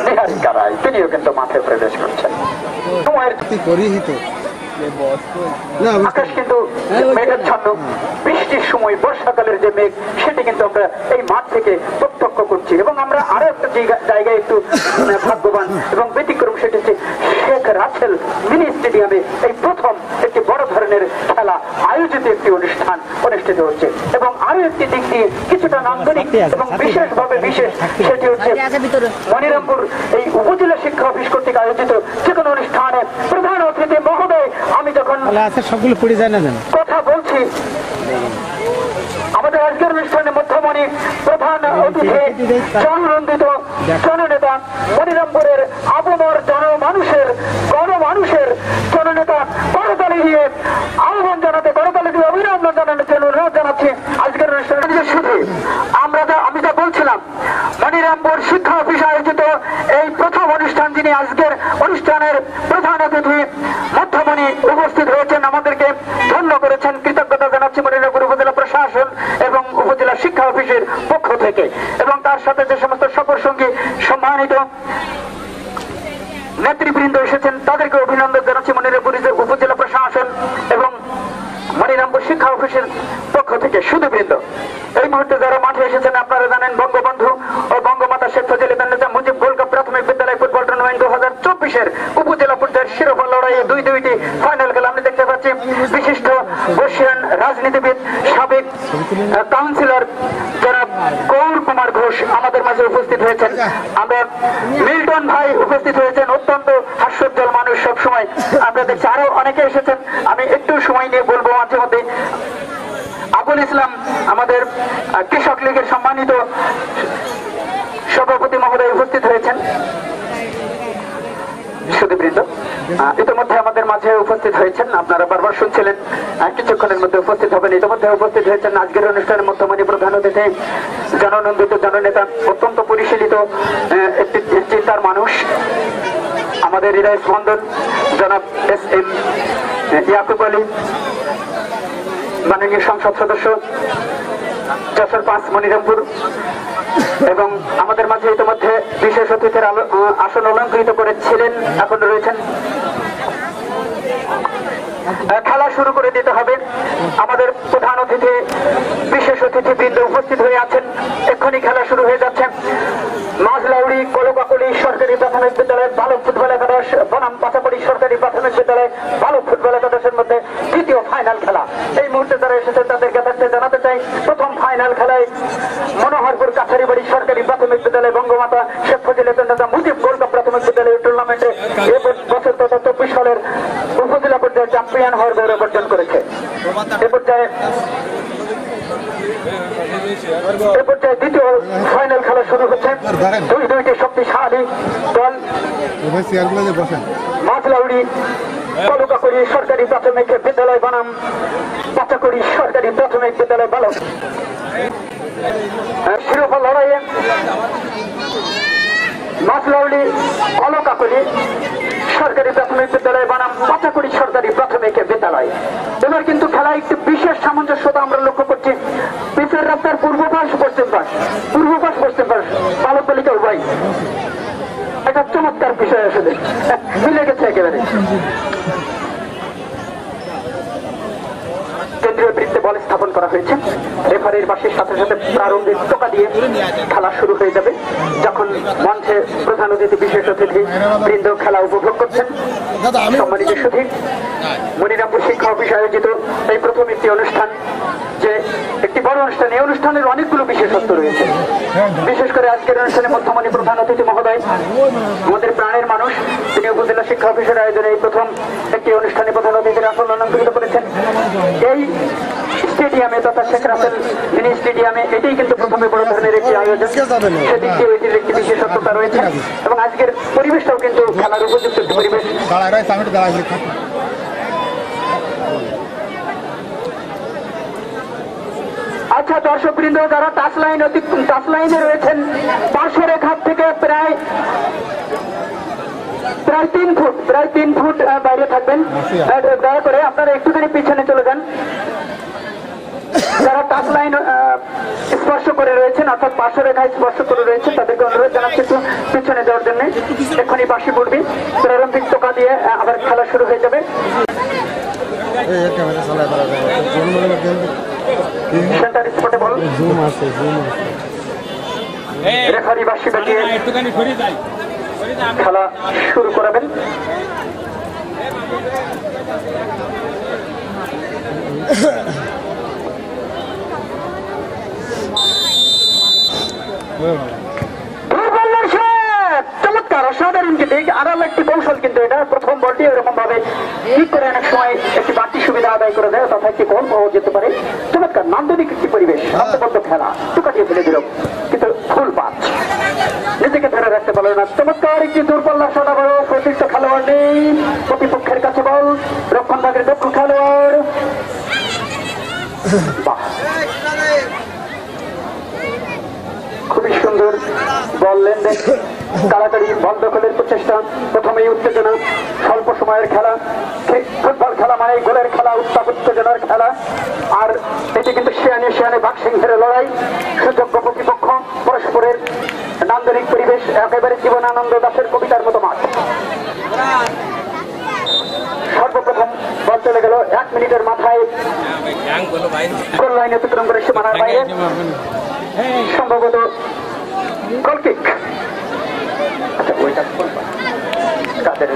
নিহারিকা রায়, তিনিও কিন্তু মাঠে প্রবেশ করছেন। আকাশ কিন্তু মেঘাচ্ছন্ন, বৃষ্টির সময় বর্ষাকালের যে মেঘ সেটি কিন্তু আমরা এই মাঠ থেকে প্রত্যক্ষ করছি। এবং আমরা আরো একটা জায়গায় একটু ভাগ্যবান এবং ব্যতিক্রম, সেটি হচ্ছে শেখ রাসেল মিনি স্টেডিয়ামে এই প্রথম একটি বড় ধরনের খেলা আয়োজিত একটি অনুষ্ঠান অনুষ্ঠিত হচ্ছে। এবং আরো একটি দিক দিয়ে কিছুটা নান্দনিক এবং বিশেষভাবে বিশেষ, সেটি হচ্ছে মনিরামপুর এই উপজেলা শিক্ষা অফিস কর্তৃক আয়োজিত যে কোনো অনুষ্ঠানে প্রধান অতিথি মহোদয়, আমি যখন সবগুলো পড়ে যায় না কথা বলছি, আমাদের আজকের অনুষ্ঠানে মধ্যমণি প্রধান অতিথি জননন্দিত জননেতা মনিরামপুরের আবমর গণমানুষের জননেতা করতালি দিয়ে আহ্বান জানাতে, করতালি দিয়ে অভিনন্দন জানানোর জন্য অনুরোধ জানাচ্ছি আজকের অনুষ্ঠানে। শুধু আমি যা বলছিলাম, মনিরামপুর শিক্ষা অফিস আয়োজিত এই প্রথম অনুষ্ঠান, যিনি আজকের অনুষ্ঠানের প্রধান অতিথি মধ্যমণি উপস্থিত হয়েছেন, আমাদেরকে ধন্য করেছেন, কৃতজ্ঞতা জানাচ্ছি মনিরামপুর উপজেলা প্রশাসন এবং উপজেলা শিক্ষা অফিসের পক্ষ থেকে। এবং তার সাথে যে সমস্ত সফর সঙ্গী সম্মানিত নেতৃবৃন্দ এসেছেন, তাদেরকে অভিনন্দন জানাচ্ছি মনিরামপুর উপজেলা প্রশাসন এবং মনিরামপুর শিক্ষা অফিসের পক্ষ থেকে। সুধীবৃন্দ, এই মুহূর্তে যারা মাঠে এসেছেন, আপনারা জানেন বঙ্গবন্ধু ও বঙ্গমাতা শেখ মুজিবুর মুজিব গোল্ড কাপ প্রাথমিক বিদ্যালয় ফুটবল টুর্নামেন্ট 2024-এর উপজেলা পর্যায়ের শিরোপা লড়াইয়ে দুইটি ফাইনাল খেলা আমরা দেখতে পাচ্ছি। বিশিষ্ট বর্ষিয়ান রাজনীতিবিদ, সাবেক কাউন্সিলর জনাব গৌর কুমার ঘোষ আমাদের মাঝে উপস্থিত হয়েছেন। আমরা মিল্টন ভাই উপস্থিত হয়েছেন, অত্যন্ত হাস্যোজ্জ্বল মানুষ সবসময় আমরা দেখছি। আরো অনেকে এসেছেন, আমি একটু সময় নিয়ে বলবো। মাঝে মধ্যে আবুল ইসলাম আমাদের কৃষক লীগের সম্মানিত সভাপতি মহোদয় উপস্থিত হয়েছেন। সুধীবৃন্দ, ইতিমধ্যে আমাদের মাঝে উপস্থিত হয়েছেন, আপনারা বারবার শুনছিলেন, কিছুক্ষণের মধ্যে উপস্থিত হবেন। ইতিমধ্যে উপস্থিত হয়েছেন আজকের অনুষ্ঠানের মধ্যমণি প্রধান অতিথি জননন্দিত জননেতা, অত্যন্ত পরিশীলিত একটি চিন্তার মানুষ, আমাদের হৃদয় স্পন্দন জনাব SM ইয়াকুব আলী, মাননীয় সংসদ সদস্য যশোর 5 মনিরামপুর। এবং আমাদের মাঝে ইতিমধ্যে বিশেষ অতিথির আসন অলঙ্কৃত করেছিলেন, এখন রয়েছেন। খেলা শুরু করে দিতে হবে। আমাদের প্রধান অতিথি বিশেষ অতিথিবৃন্দ উপস্থিত হয়ে আছেন, এক্ষুনি খেলা শুরু হয়ে যাচ্ছে। মাঝলাউড়ি কলকাকলি সরকারি প্রাথমিক বিদ্যালয়ের বালক ফুটবল একাদশ বনাম পাচাপড়ি সরকারি প্রাথমিক বিদ্যালয়ের বালক ফুটবল একাদশের মধ্যে দ্বিতীয় ফাইনাল খেলা। এই মুহূর্তে যারা এসেছে তাদেরকে জানাতে চাই, প্রথম ফাইনাল খেলায় মনোহরপুর কাছারিবাড়ি সরকারি প্রাথমিক বিদ্যালয় বঙ্গমাতা শেখ মুজিবুর মুজিব গোল্ড কাপ প্রাথমিক বিদ্যালয়ের টুর্নামেন্টে বছর 2024 সালের উপজেলা পর্যায়ে চ্যাম্পিয়ন হওয়ার গৌরব অর্জন করেছে। এ পর্যায়ে দ্বিতীয় ফাইনাল খেলা শুরু হচ্ছে। দুইটি শক্তিশালী দল, মাঝলাউড়ি কলকাকলি সরকারি প্রাথমিক বিদ্যালয় বনাম পাচাকড়ি সরকারি প্রাথমিক বিদ্যালয় বালক। শিরোপা লড়াইয়ে মাঝলাউড়ি কলকাকলি সরকারি প্রাথমিক বিদ্যালয় বনাম পাচাকড়ি সরকারি প্রাথমিক বিদ্যালয়। এবার কিন্তু খেলা একটি বিশেষ সামঞ্জস্যতা আমরা লক্ষ্য করছি। পিচের রাস্তার পূর্ব পাশ পশ্চিম পাশ বালক বালিকা উভয়, একটা চমৎকার বিষয় আসলে মিলে গেছে একেবারে। কেন্দ্রীয় বৃত্তে বল স্থাপন করা হয়েছে। রেফারির বাসের সাথে সাথে প্রারম্ভিক টোকা দিয়ে খেলা শুরু হয়ে যাবে। যখন মঞ্চে প্রধান অতিথি বিশেষ অতিথি বৃন্দ খেলা উপভোগ করছেন। সম্মানিত সুধী, মনিরামপুর শিক্ষা অফিস আয়োজিত এই প্রথম একটি অনুষ্ঠান, যে একটি বড় অনুষ্ঠান, এই অনুষ্ঠানের অনেকগুলো বিশেষত্ব রয়েছে। বিশেষ করে আজকের অনুষ্ঠানে মধ্যমণি প্রধান অতিথি মহোদয়, আমাদের প্রাণের মানুষ, তিনি উপজেলা শিক্ষা অফিসের আয়োজনে এই প্রথম একটি অনুষ্ঠানে প্রধান অতিথির আসন অলঙ্কৃত করেছেন। এই স্টেডিয়ামে তথা শেখ রাসেল মিনি স্টেডিয়ামে এটাই কিন্তু প্রথমে বড় ধরনের একটি আয়োজন, সেদিক দিয়ে এটির একটি বিশেষত্বতা রয়েছে। এবং আজকের পরিবেশটাও কিন্তু খেলার উপযুক্ত একটি পরিবেশ। আচ্ছা দর্শকবৃন্দ, যারা টাচ লাইনে রয়েছেন, পার্শ্বরেখার থেকে প্রায় 3 ফুট বাইরে থাকবেন। দয়া করে আপনারা একটুখানি পিছনে চলে যান। যারা টাচ লাইন স্পর্শ করে রয়েছেন অর্থাৎ পার্শ্ব রেখায় স্পর্শ করে রয়েছেন তাদেরকে অনুরোধ জানাচ্ছি একটু পিছনে যাওয়ার জন্য। এক্ষুনি বাঁশি পড়বি, প্রারম্ভিক টোকা দিয়ে আবার খেলা শুরু হয়ে যাবে। সেন্টার স্পটে বল, রেফারি বাঁশি বাজিয়ে খেলা শুরু করাবেন। চমৎকার অসাধারণ কিন্তু আড়াল একটি কৌশল, কিন্তু এটা প্রথম বলটি এরকম ভাবে ঠিক করে অনেক সময় একটি বাড়তি সুবিধা আদায় করে দেয় তথা একটি গোল পাওয়া যেতে পারে। চমৎকার নান্দনিক একটি পরিবেশ, হাস্যবদ্ধ খেলা টুকা দিয়ে ফেলে দিল কিন্তু ফুল পাঁচ, নিজেকে ধরে রাখতে পারল না। চমৎকার একটি দূরপাল্লা সদা বড় প্রতিষ্ঠ খেলোয়াড় নেই, প্রতিপক্ষের কাছে বল, রক্ষণ ভাগের দক্ষ খেলোয়াড়। খুবই সুন্দর বল লেনদেন, তাড়াতাড়ি বল দখলের প্রচেষ্টা, প্রথমেই উত্তেজনা, স্বল্প সময়ের খেলা। ফুটবল খেলা মানে গোলের খেলা, উত্তাপ উত্তেজনার খেলা। আর এটি কিন্তু শিয়ানে শিয়ানে বাঘসিংহের লড়াই, সুযোগ্য প্রতিপক্ষ, পরস্পরের নান্দনিক পরিবেশ, একেবারে জীবনানন্দ দাশের কবিতার মতো মাঠ। সর্বপ্রথম বল চলে গেল 1 মিনিটের মাথায় গোল লাইন অতিক্রম করে সীমানার বাইরে, সম্ভবত গোল কিক। আচ্ছা ওইটা কাদের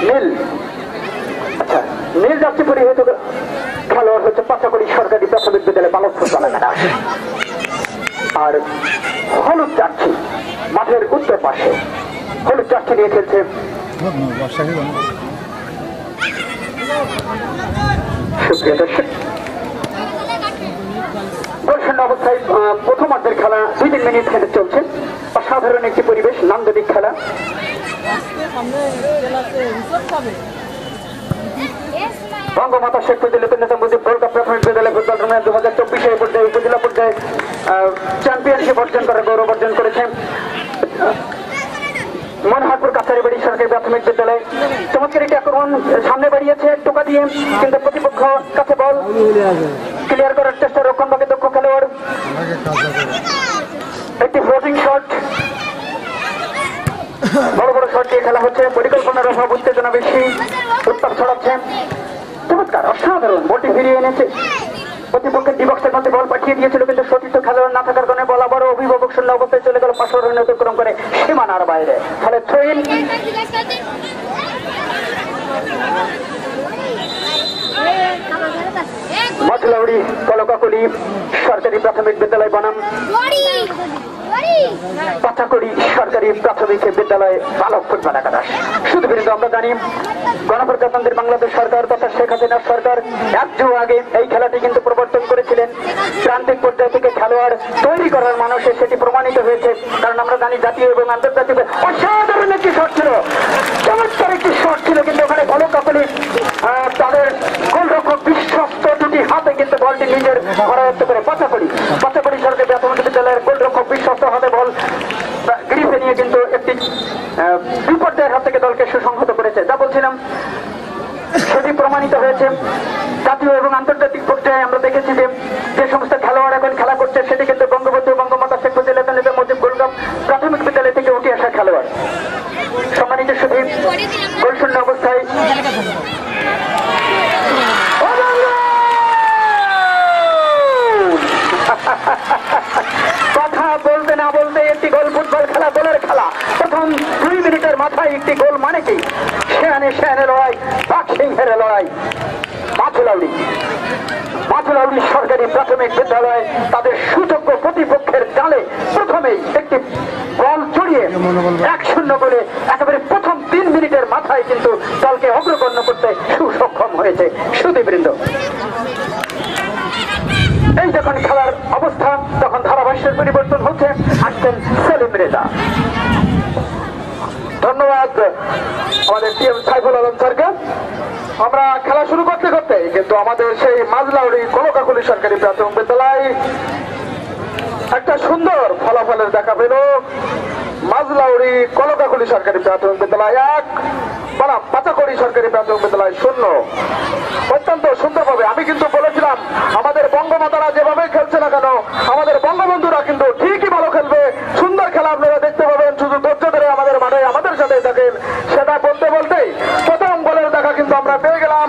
নীল, আচ্ছা নীল যাচ্ছে পরিহিত খেলোয়াড় হচ্ছে পাচাকড়ি সরকারি প্রাথমিক বিদ্যালয় বালকপুর এলাকাটা। আর হলুদ যাচ্ছি মাঠের উত্তর পাশে, হলুদ যাচ্ছি নিয়ে খেলছে গোলশূন্য অবস্থায় প্রথমার্ধের খেলা 2-3 মিনিট খেলে চলছে। অসাধারণ একটি পরিবেশ, নান্দনিক খেলা। বঙ্গমাতা শেখ মুজিবুর রহমান মুজিব গোল্ড কাপ প্রাথমিক বিদ্যালয় ফুটবল টুর্নামেন্ট 2024 পর্যায়ে উপজেলা পর্যায়ে চ্যাম্পিয়নশিপ অর্জন করে গৌরব অর্জন করেছে মনোহরপুর কাছারিবাড়ি সরকারি প্রাথমিক বিদ্যালয়। চমৎকার একটি আক্রমণ সামনে বাড়িয়েছে টোকা দিয়ে, কিন্তু প্রতিপক্ষ কাছে বল ক্লিয়ার করার চেষ্টা, রক্ষণ ভাগে দক্ষ খেলোয়াড়। একটি ফ্লোটিং শট, বড় বড় শট দিয়ে খেলা হচ্ছে, পরিকল্পনার অভাব, উত্তেজনা বেশি, উত্তাপ ছড়াচ্ছে। চমৎকার অসাধারণ বলটি ফিরিয়ে এনেছে, প্রতিপক্ষের ডিবক্সের মধ্যে বল পাঠিয়ে দিয়েছিল কিন্তু সতীর্থ খেলোয়াড় না থাকার কারণে বল আবারও অভিভাবক শূন্য অবস্থায় চলে গেল 500 রান অতিক্রম করে সীমানার বাইরে, ফলে থ্রোইন। মজলাউড়ি কলকাকলি সরকারি প্রাথমিক বিদ্যালয় বনাম পাচাকড়ি সরকারি প্রাথমিক বিদ্যালয় বালক ফুটবল একাদশ। শুধু কিন্তু আমরা জানি গণপ্রজাতন্ত্রী বাংলাদেশ সরকার তথা শেখ হাসিনা সরকার 1 যুগ আগে এই খেলাটি কিন্তু প্রবর্তন করেছিলেন। প্রান্তিক পর্যায় থেকে খেলোয়াড় তৈরি করার মানুষের সেটি প্রমাণিত হয়েছে, কারণ আমরা জানি জাতীয় এবং আন্তর্জাতিক অসাধারণ একটি শট ছিল, চমৎকার একটি শট ছিল, কিন্তু ওখানে কলকাকলি তাদের গোলরক্ষক বিশ্বস্ত দুটি হাতে কিন্তু বলটি নিজের করায়ত্ত করে পাচাকড়ি সরকারি প্রাথমিক বিদ্যালয়ের গোলরক্ষক বিশ্বস্ত হাতে বল গ্রিপে নিয়ে কিন্তু একটি বিপর্যয়ের হাত থেকে দলকে সুসংহত করেছে। যা বলছিলাম সেটি প্রমাণিত হয়েছে। জাতীয় এবং আন্তর্জাতিক পর্যায়ে আমরা দেখেছি যে সমস্ত খেলোয়াড় এখন খেলা করছে সেটি কিন্তু বঙ্গবন্ধু বঙ্গমাতা শেখ মুজিবুর রহমান মুজিব গোল্ড কাপ প্রাথমিক বিদ্যালয় থেকে উঠে আসা খেলোয়াড়। সম্মানিত সুধী, গোলশূন্য অবস্থায় কথা বলতে না বলতে একটি গোল, ফুটবল খেলা গোলের খেলা। প্রথম 2 মিনিটের মাথায় একটি গোল মানে কি শিয়ানে শিয়ানে লড়াই, বাঘসিংহের লড়াই। মাথুলাউড়ি সরকারি প্রাথমিক বিদ্যালয় তাদের সুযোগ্য প্রতিপক্ষের জালে প্রথমেই একটি বল জড়িয়ে 1-0 গোলে একেবারে প্রথম 3 মিনিটের মাথায় কিন্তু দলকে অগ্রগণ্য করতে সুসক্ষম হয়েছে। সুধীবৃন্দ, এই যখন খেলার অবস্থা তখন ধারাভাষ্যের পরিবর্তন হচ্ছে, আসছেন সেলিম রেজা। ধন্যবাদ আমাদের টিএম সাইফুল আলম স্যারকে। আমরা খেলা শুরু করতে করতে কিন্তু আমাদের সেই মাজলাউড়ি কলকাকলি সরকারি প্রাথমিক বিদ্যালয় একটা সুন্দর ফলাফলের দেখা পেল মাঝলাউড়ি কলকাকুলি সরকারি প্রাথমিক বিদ্যালয় 1 বনাম পাতাকড়ি সরকারি প্রাথমিক বিদ্যালয় 0। অত্যন্ত সুন্দরভাবে আমি কিন্তু বলেছিলাম আমাদের বঙ্গমাতারা যেভাবে খেলছে না কেন আমাদের বঙ্গবন্ধুরা কিন্তু ঠিকই ভালো খেলবে, সুন্দর খেলা আপনারা দেখতে পাবেন। শুধু ধৈর্য ধরে আমাদের মাঠে আমাদের সাথে থাকেন। সেটা বলতে বলতেই প্রথম গোলের দেখা কিন্তু আমরা পেয়ে গেলাম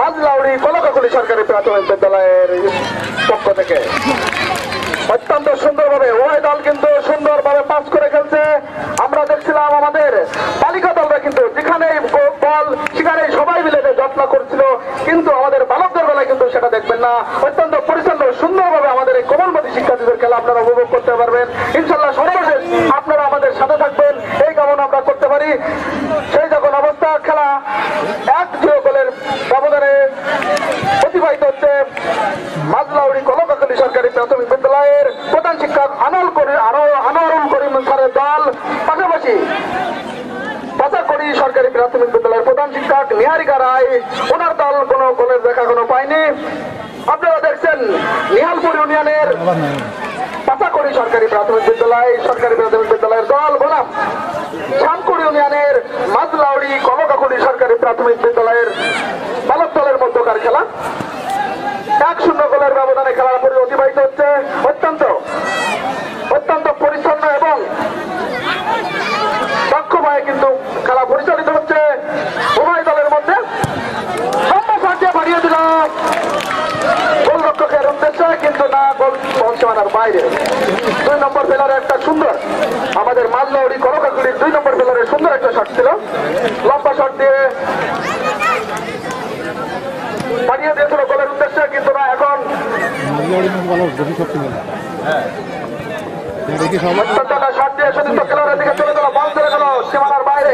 মাঝলাউড়ি কলকাকুলি সরকারি প্রাথমিক বিদ্যালয়ের পক্ষ থেকে। অত্যন্ত সুন্দরভাবে উভয় দল কিন্তু সুন্দরভাবে পাস করে খেলছে। আমরা দেখছিলাম আমাদের বালিকা দলরা কিন্তু যেখানে বল সেখানে সবাই মিলে যত্ন করছিল, কিন্তু আমাদের বালকদের বেলায় কিন্তু সেটা দেখবেন না। অত্যন্ত পরিচ্ছন্ন সুন্দরভাবে আমাদের এই কোমলমতি শিক্ষার্থীদের খেলা আপনারা উপভোগ করতে পারবেন ইনশাল্লাহ। সর্বশেষ আপনারা আমাদের সাথে থাকবেন এই কামনা আমরা করতে পারি। সেই যখন অবস্থা খেলা 1-0 গোলের ব্যবধানে অতিবাহিত হচ্ছে মাঝলাউড়ি কলকাকুলি সরকারি প্রাথমিক বিদ্যালয়ের প্রধান শিক্ষক আনোয়ারুল করিম স্যারের দল, পাশাপাশি পাতাকড়ি সরকারি প্রাথমিক বিদ্যালয়ের প্রধান শিক্ষক নিহারিকা রায়, ওনার দল কোনো গোলের দেখা কোনো পায়নি। আপনারা দেখছেন নিহালপুর ইউনিয়নের পাতাকড়ি সরকারি প্রাথমিক বিদ্যালয়ের দল বনাম শ্যামপুর ইউনিয়নের মাঝলাউড়ি কলকাকুলি সরকারি প্রাথমিক বিদ্যালয়ের বালক দলের মধ্যকার খেলা 1-0 গোলের ব্যবধানে খেলার পরে অতিবাহিত হচ্ছে। অত্যন্ত পরিচ্ছন্ন এবং দক্ষভাবে কিন্তু খেলা পরিচালিত হচ্ছে উভয় দলের মধ্যে। বাড়িয়ে দিল গোলরক্ষকের উদ্দেশ্যে, কিন্তু না, গোল সীমানার বাইরে। 2 নম্বর ফেলারে একটা সুন্দর আমাদের মাঝলাউড়ি কলকাকুলির 2 নম্বর ফেলারে সুন্দর একটা শট ছিল, লম্বা শট দিয়ে বাড়িয়ে দিয়েছিল গোলের উদ্দেশ্যে, কিন্তু না, এখন শট দিয়ে সতীর্থ খেলোয়াড়ের দিকে চলে গেল, বল চলে গেল সীমানার বাইরে।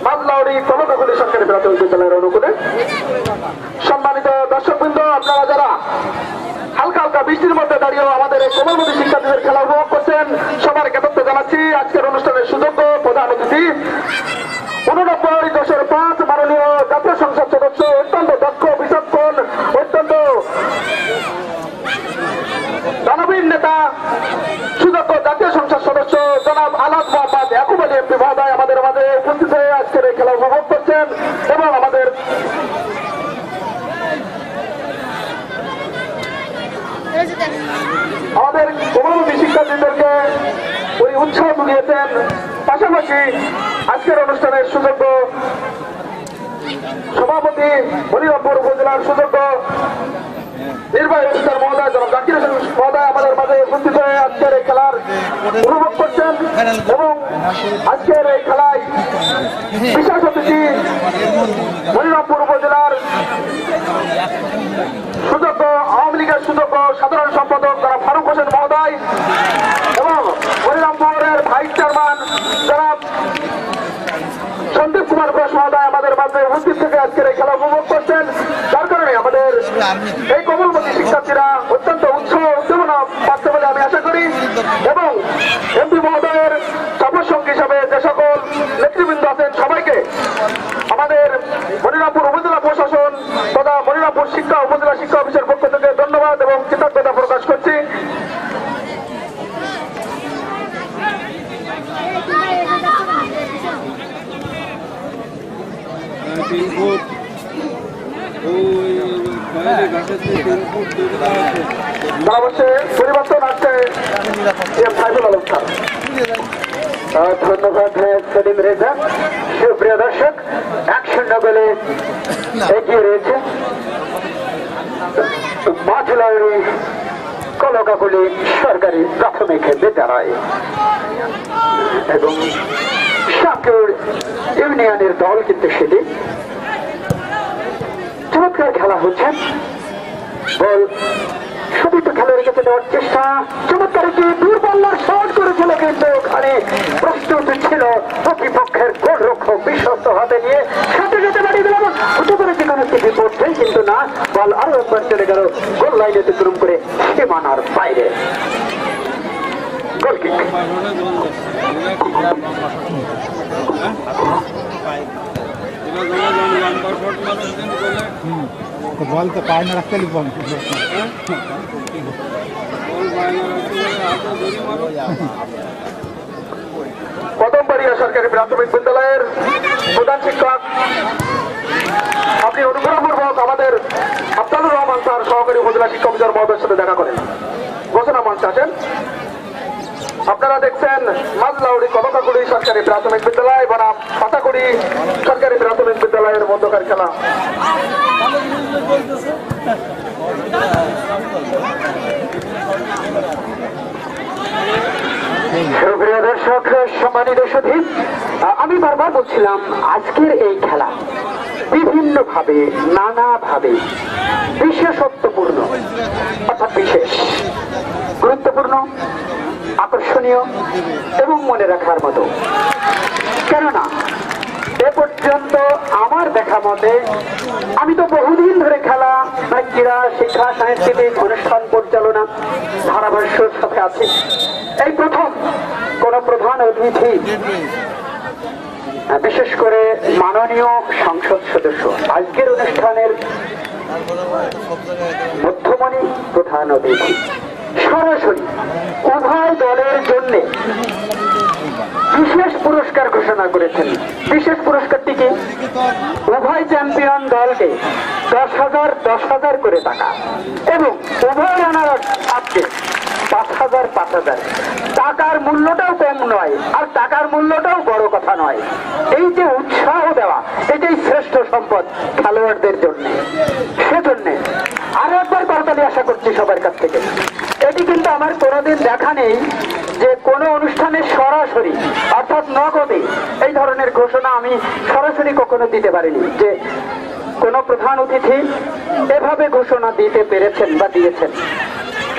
মাঝলাউড়ি কলকাকুলি সরকারি প্রাথমিক বিদ্যালয়ের অনুকূলে সম্মানিত দর্শকবৃন্দ, আপনারা যারা হালকা হালকা বৃষ্টির মধ্যে দাঁড়িয়েও আমাদের এই কোমলমতি শিক্ষার্থীদের খেলা উপভোগ করছেন সবার জ্ঞাতত্ব জানাচ্ছি। আজকের অনুষ্ঠানের সুযোগ্য প্রধান অতিথি 89-5 মাননীয় জাতীয় সংসদ সদস্য, অত্যন্ত দক্ষ বিচক্ষণ, অত্যন্ত দানবীর নেতা, সুযোগ্য জাতীয় সংসদ সদস্য জনাব আলাদ মোহাম্মদ ইয়াকুব আলী এমপি মহোদয় আমাদের মাঝে উপস্থিত হয়ে আজকের এই খেলা উপভোগ করছেন এবং আমাদের কোমলমতি শিক্ষার্থীদেরকে উনি উৎসাহ জুগিয়েছেন। পাশাপাশি আজকের অনুষ্ঠানের সুযোগ্য সভাপতি হরিরামপুর উপজেলার সুযোগ্য নির্বাহী অফিসার মহোদয় জনাব জাকির হোসেন মহোদয় আমাদের মাঝে উপস্থিত হয়ে আজকের এই খেলার উপভোগ করছেন এবং আজকের এই খেলায় বিশেষ অতিথি হরিরামপুর উপজেলার সুযোগ্য আওয়ামী লীগের সুযোগ্য সাধারণ সম্পাদক জনাব ফারুক হোসেন মহোদয় এবং হরিরামপুরের ভাইস চেয়ারম্যান জনাব সন্দীপ কুমার ঘোষ মহোদয় আমাদের মাঝে উপস্থিত থেকে আজকের এই খেলা উপভোগ করছেন। যার কারণে আমাদের এই কোমলমতি শিক্ষার্থীরা অত্যন্ত উৎসাহ উদ্দীপনা পাচ্ছে বলে আমি আশা করি এবং এমপি মহোদয়ের সফরসঙ্গী হিসাবে যে সকল নেতৃবৃন্দ আছেন সবাইকে আমাদের হরিরামপুর উপজেলা প্রশাসন তথা হরিরামপুর উপজেলা শিক্ষা অফিসের পক্ষ থেকে ধন্যবাদ এবং কৃতজ্ঞতা প্রকাশ করছি। অবশ্যই পরিবর্তন আসছে ধন্যবাদ সেলিম রেজা। সুপ্রিয় দর্শক 1-0 গোলে এগিয়ে রয়েছে মাঝলাউড়ি কলকাকুলি সরকারি প্রাথমিক বিদ্যালয় এবং শ্যামপুর ইউনিয়নের দল কিন্তু সেটি চমৎকার খেলা হচ্ছে। বল সতীর্থ খেলোয়াড়ের রেখেছে দেওয়ার চেষ্টা, চমৎকার একটি দূরপাল্লার শট করেছিল, কিন্তু ওখানে প্রস্তুত ছিল প্রতিপক্ষের গোলরক্ষক বিশ্বস্ত হাতে নিয়ে সাথে সাথে বাড়িয়ে দিল। হতে পারে যে কোনো একটি বিপর্যয়, কিন্তু না, বল আরো একবার চলে গেল গোল লাইনে অতিক্রম করে সীমানার বাইরে। গোল কিক। বলতে পায় না রাখতে লিখব কদমবাড়িয়া সরকারি প্রাথমিক বিদ্যালয়ের প্রধান শিক্ষক আপনি অনুগ্রহপূর্বক আমাদের আফতাবুর রহমান স্যার সহকারী উপজেলা শিক্ষা অফিসার মহোদয়ের সাথে দেখা করেন। ঘোষণা মঞ্চে আছেন। আপনারা দেখছেন মাঝলাউড়ি কলকাকুড়ি সরকারি প্রাথমিক বিদ্যালয় বনাম পাতাকুড়ি সরকারি প্রাথমিক বিদ্যালয়ের মধ্যকার খেলা। সুপ্রিয় দর্শক, সম্মানিত সুধী, আমি বারবার বলছিলাম আজকের এই খেলা বিভিন্নভাবে নানাভাবে বিশেষত্বপূর্ণ, অর্থাৎ বিশেষ গুরুত্বপূর্ণ, আকর্ষণীয় এবং মনে রাখার মতো। কেননা এ পর্যন্ত আমার দেখা মতে আমি তো বহুদিন ধরে খেলা মানে ক্রীড়া শিক্ষা সাংস্কৃতিক অনুষ্ঠান পরিচালনা ধারাভাষ্যের সাথে আছি। এই প্রথম কোন প্রধান অতিথি, বিশেষ করে মাননীয় সংসদ সদস্য, আজকের অনুষ্ঠানের মধ্যমণি প্রধান অতিথি সরাসরি উভয় দলের জন্য বিশেষ পুরস্কার ঘোষণা করেছেন। বিশেষ পুরস্কারটি কি? উভয় চ্যাম্পিয়ন দলকে 10,000 করে টাকা এবং উভয় রানার আপকে 5,000 টাকার মূল্যটাও কম নয়, আর টাকার মূল্যটাও বড় কথা নয়। এই যে উৎসাহ দেওয়া, এটাই শ্রেষ্ঠ সম্পদ খেলোয়াড়দের জন্য। সেজন্য আরো একবার করতালি আশা করছি সবার কাছ থেকে। এটি কিন্তু আমার কোনোদিন দেখা নেই যে কোনো অনুষ্ঠানে সরাসরি অর্থাৎ নগদে এই ধরনের ঘোষণা আমি সরাসরি কখনো দিতে পারিনি, যে কোন প্রধান অতিথি এভাবে ঘোষণা দিতে পেরেছেন বা দিয়েছেন।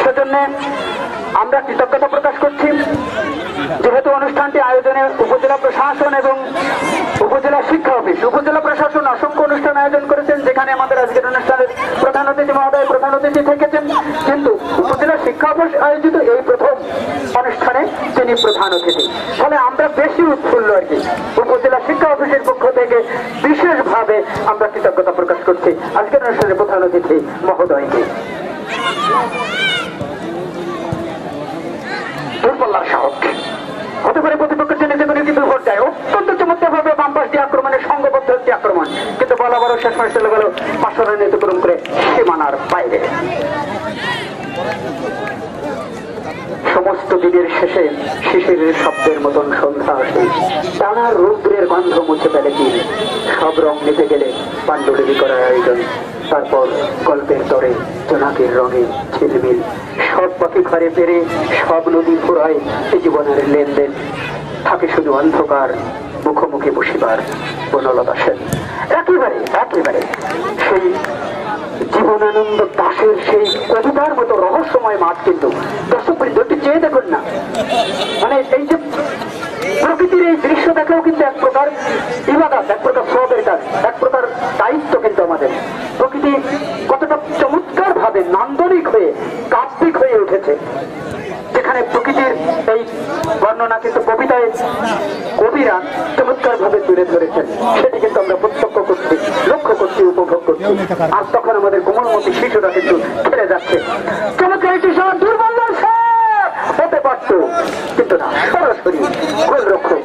সেজন্য আমরা কৃতজ্ঞতা প্রকাশ করছি। যেহেতু অনুষ্ঠানটি আয়োজনে উপজেলা প্রশাসন এবং উপজেলা শিক্ষা অফিস, উপজেলা প্রশাসন অসংখ্য অনুষ্ঠান আয়োজন করেছেন, যেখানে আমাদের আজকের অনুষ্ঠানের প্রধান অতিথি মহোদয় প্রধান অতিথি থেকেছেন, কিন্তু উপজেলা শিক্ষা অফিস আয়োজিত এই প্রথম অনুষ্ঠানে তিনি প্রধান অতিথি। ফলে আমরা বেশি উৎফুল্ল আর কি। উপজেলা শিক্ষা অফিসের পক্ষ থেকে বিশেষভাবে আমরা কৃতজ্ঞতা প্রকাশ করছি আজকের অনুষ্ঠানের প্রধান অতিথি মহোদয়কে। দূরপাল্লার সাহস হতে পারে প্রতিপক্ষের জন্য যে কোনো একটি দুর্বর্যায়, অত্যন্ত চমৎকার ভাবে বাম পাশ দিয়ে আক্রমণের সংঘবদ্ধ একটি আক্রমণ, কিন্তু বল আবারও শেষ মাস চলে গেল 500 রানের অতিক্রম করে সীমানার বাইরে। সমস্ত দিনের শেষে শিশিরের শব্দের মতন সন্ধ্যা আসে, টানা রৌদ্রের গন্ধ মুছে ফেলে দিন, সব রং নিতে গেলে পাণ্ডুলিপি করার আয়োজন। তারপর গল্পের তরে জোনাকের রঙে ঝিলমিল, সব পাখি ঘরে পেরে সব নদী ফুরায়, এই জীবনের লেনদেন থাকে শুধু অন্ধকার মুখোমুখি বসিবার বনলতা সেন। একেবারে সেই জীবনানন্দ দাশের সেই কবিতার মতো রহস্যময় মাঠ। কিন্তু দর্শক একটু চেয়ে দেখুন না, মানে এই যে প্রকৃতির এই দৃশ্য দেখাও কিন্তু এক প্রকার ইবাদত, এক প্রকার সবের কাজ, এক প্রকার দায়িত্ব কিন্তু আমাদের। প্রকৃতি কতটা চমৎকার ভাবে নান্দনিক হয়ে কাব্যিক হয়ে উঠেছে, যেখানে প্রকৃতির এই বর্ণনা কিন্তু কবিতায় কবিরা চমৎকার ভাবে তুলে ধরেছেন। সেটি কিন্তু আমরা প্রত্যক্ষ করছি, লক্ষ্য করছি, উপভোগ করছি। আর তখন আমাদের কোমলমতি শিশুরা কিন্তু খেলে যাচ্ছে। চমৎকার একটি সময় দুর্বলের হতে পারত, কিন্তু না, সরাসরি গোলরক্ষক।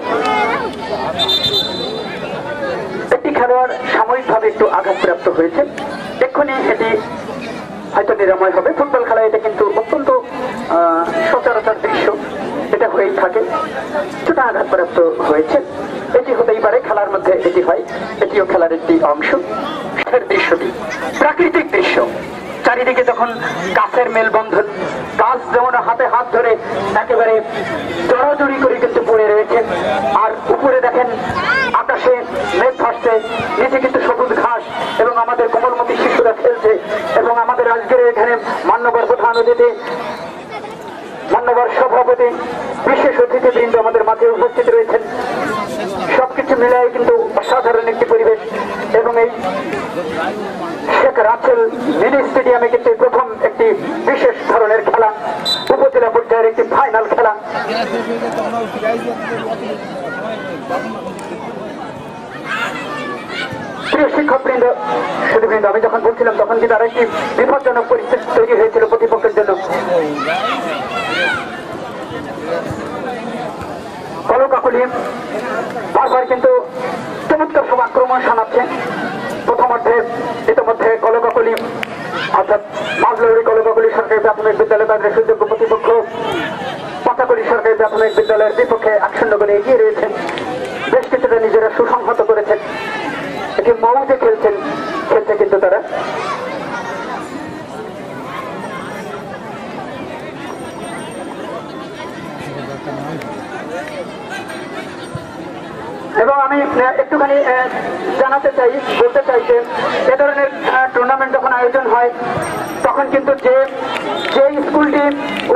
একটি খেলোয়াড় সাময়িকভাবে একটু আঘাতপ্রাপ্ত হয়েছে, এক্ষুনি এটি হয়তো নিরাময় হবে। ফুটবল খেলা এটা কিন্তু অত্যন্ত সচরাচর দৃশ্য, এটা হয়েই থাকে। ছোট আঘাতপ্রাপ্ত হয়েছে, এটি হতেই পারে, খেলার মধ্যে এটি হয়, এটিও খেলার একটি অংশ। দৃশ্যটি প্রাকৃতিক দৃশ্য, চারিদিকে যখন গাছের মেলবন্ধন, গাছ যেমন হাতে হাত ধরে একেবারে জড়াজড়ি করে কিন্তু পড়ে রয়েছে, আর উপরে দেখেন আকাশে মেঘ ভাসছে, নিচে কিন্তু সবুজ ঘাস এবং আমাদের কোমলমতি শিশুরা খেলছে। এবং আমাদের আজকের এখানে মান্যবর প্রধান অতিথি, মান্যবর সভাপতি, বিশেষ অতিথিবৃন্দ আমাদের মাঝে উপস্থিত রয়েছেন। সবকিছু মিলাই কিন্তু অসাধারণ একটি পরিবেশ। এবং এই শেখ রাসেল মিনি স্টেডিয়ামে কিন্তু প্রথম একটি বিশেষ ধরনের খেলা, উপজেলা পর্যায়ের একটি ফাইনাল খেলা। প্রিয় শিক্ষকবৃন্দ, সুধীবৃন্দ, আমি যখন বলছিলাম তখন কিন্তু আর একটি বিপজ্জনক পরিস্থিতি তৈরি হয়েছিল প্রতিপক্ষের জন্য। কলকাকলি বারবার কিন্তু চমৎকার সব আক্রমণ শানাচ্ছে। প্রথমার্ধে ইতিমধ্যে কলকাকলি অর্থাৎ মাঝলৌরি কলকাকলি সরকারি প্রাথমিক বিদ্যালয় তাদের সুযোগ্য প্রতিপক্ষ পাতাকলি সরকারি প্রাথমিক বিদ্যালয়ের বিপক্ষে 1-0 গোলে এগিয়ে রয়েছেন। বেশ কিছুটা নিজেরা সুসংহত করেছেন, এটি মৌজে খেলছে কিন্তু তারা। এবং আমি একটুখানি জানাতে চাই, বলতে চাই যে এ ধরনের টুর্নামেন্ট যখন আয়োজন হয় তখন কিন্তু যে স্কুলটি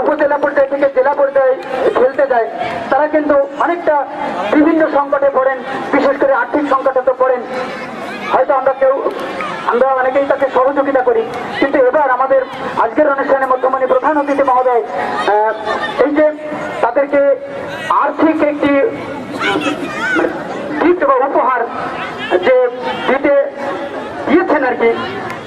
উপজেলা পর্যায় থেকে জেলা পর্যায়ে খেলতে যায় তারা কিন্তু অনেকটা বিভিন্ন সংকটে পড়েন, বিশেষ করে আর্থিক সংকটে তো পড়েন। হয়তো আমরা অনেকেই তাকে সহযোগিতা করি, কিন্তু এবার আমাদের আজকের অনুষ্ঠানে মধ্যমণি প্রধান অতিথি মহোদয় এই যে তাদেরকে আর্থিক একটি গিফট বা উপহার যে দিয়েছেন আর কি,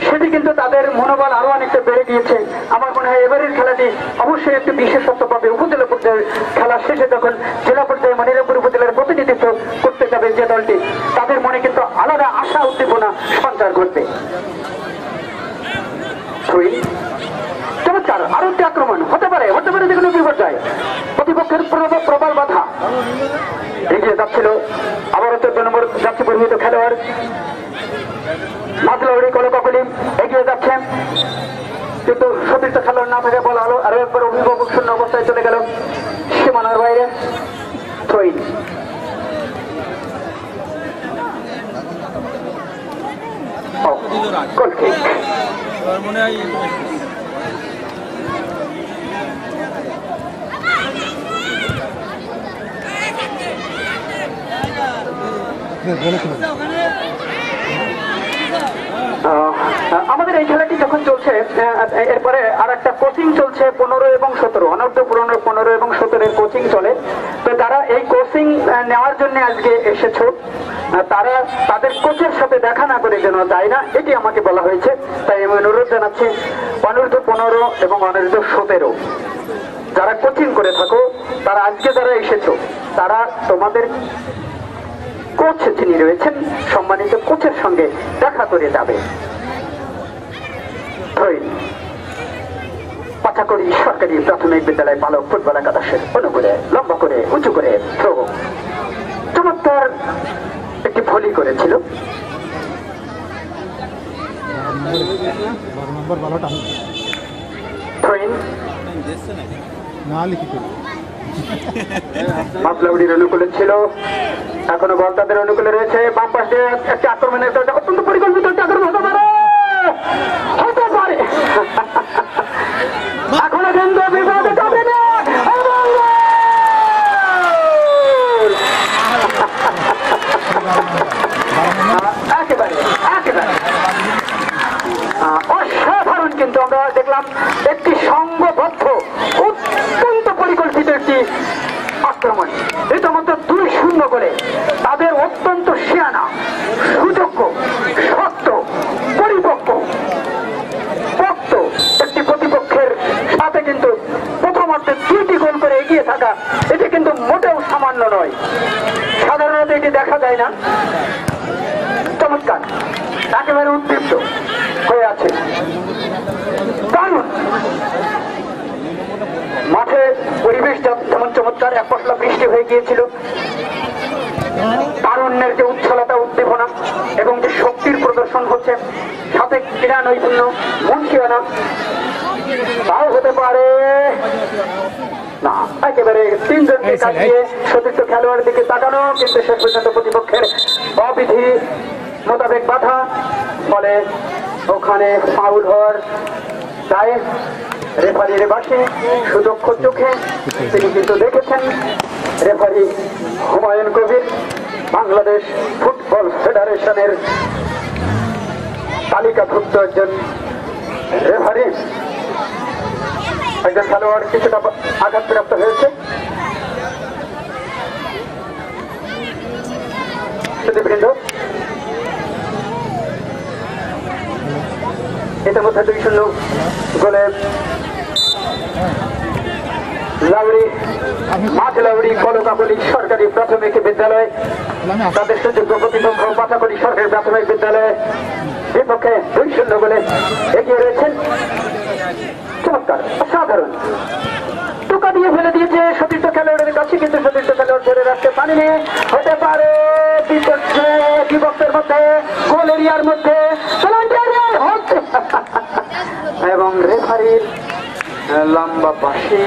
সেটি কিন্তু তাদের মনোবল আরো অনেকটা বেড়ে গিয়েছে। আমার মনে হয় এবারের খেলাটি অবশ্যই একটি বিশেষত্ব পাবে। উপজেলা পর্যায়ের খেলা শেষে যখন জেলা পর্যায়ে মনিরামপুর উপজেলার প্রতিনিধিত্ব করতে যাবে যে দলটি, তাদের মনে কিন্তু আলাদা আশা উদ্দীপনা সঞ্চার করবে। চমৎকার আরো একটি আক্রমণ হতে পারে যে কোনো বিপর্যয়। প্রতিপক্ষের প্রবল বাধা এগিয়ে যাচ্ছিল আবারও 14 নম্বর যাচ্ছে পরিহিত খেলোয়াড় মাঝলৌরি কলকাকলি এগিয়ে যাচ্ছেন, কিন্তু সতীর্থ খেলোয়াড় না থাকে বলা হলো। আরো একবার অভিভাবক শূন্য অবস্থায় চলে গেল সীমানার বাইরে। থ্রোইন গোল কিক। মনে হয় আমাদের এই খেলাটি যখন চলছে এরপরে আর একটা কোচিং চলছে 15 এবং 17 অনূর্ধ্ব 15 এবং 17 কোচিং চলে। তো তারা এই কোচিং নেওয়ার জন্য আজকে এসেছো, তারা তাদের কোচের সাথে দেখা না করে যেন যায় না, এটি আমাকে বলা হয়েছে। তাই আমি অনুরোধ জানাচ্ছি অনূর্ধ্ব 15 এবং অনূর্ধ্ব 17 যারা কোচিং করে থাকো, তারা আজকে যারা এসেছো তারা তোমাদের কোচ যিনি রয়েছেন সম্মানিত কোচের সঙ্গে দেখা করে যাবে। পাচাকড়ি সরকারি প্রাথমিক বিদ্যালয় বালক ফুটবল একাদশের অনুকূলে লম্বা করে উঁচু করে থ্রো, চমৎকার একটি ভলি করেছিল। মাঝলৌরির অনুকূলে ছিল, এখনো বল তাদের অনুকূলে রয়েছে। বাম পাশে একটি আক্রমণের অত্যন্ত পরিকল্পিত একটি আক্রমণ হতে পারে এখনো কিন্তু বিপদে যাবে না। একেবারে অসাধারণ কিন্তু আমরা দেখলাম একটি সংঘবদ্ধ অত্যন্ত পরিকল্পিত একটি আক্রমণ। রীতিমতো 2-0 করে তাদের অত্যন্ত শিয়ানা, সুযোগ্য, শক্ত, পরিপক্ক একটি প্রতিপক্ষের সাথে কিন্তু প্রথমার্ধে 2টি গোল করে এগিয়ে থাকা, এটি কিন্তু মোটেও সামান্য নয়। সাধারণত এটি দেখা যায় না। চমৎকার, একেবারে উদ্দীপ্ত হয়ে আছে। কারণ মাঠে পরিবেশটা যেমন চমৎকার, এক পশলা বৃষ্টি হয়ে গিয়েছিল, তারুণ্যের যে উচ্ছলতা, উদ্দীপনা এবং যে শক্তির প্রদর্শন হচ্ছে, সাথে ক্রীড়া নৈপুণ্য, মুন্সিয়ানা, তাও হতে পারে না। একেবারে 3 জনকে কাটিয়ে সতীর্থ খেলোয়াড়ের দিকে তাকানো, কিন্তু শেষ পর্যন্ত প্রতিপক্ষের অবিধি মোতাবেক বাধা, ফলে ওখানে ফাউল হওয়ার দায়ে রেফারির বাসে সুদক্ষ চোখে তিনি কিন্তু দেখেছেন। রেফারি হুমায়ুন কবির, বাংলাদেশ ফুটবল ফেডারেশনের তালিকাভুক্ত একজন রেফারি। একজন খেলোয়াড় কিছুটা আঘাতপ্রাপ্ত হয়েছে। সুধীবৃন্দ, ইতিমধ্যে 2-0 গোলে লাউড়ি মাঝলাউড়ি কলকাকলি সরকারি প্রাথমিক বিদ্যালয় তাদের সুযোগ্য প্রতিপক্ষ পাতাকলি সরকারি প্রাথমিক বিদ্যালয় বিপক্ষে 2-0 গোলে এগিয়ে রয়েছেন। চমৎকার, অসাধারণ টোকা দিয়ে ফেলে দিয়েছে সতীর্থ খেলোয়াড়ের কাছে, কিন্তু সতীর্থ খেলোয়াড় ধরে রাখতে পারেনি। হতে পারে বিপক্ষের মধ্যে গোল এরিয়ার মধ্যে এবং রেফারির লম্বা পাশে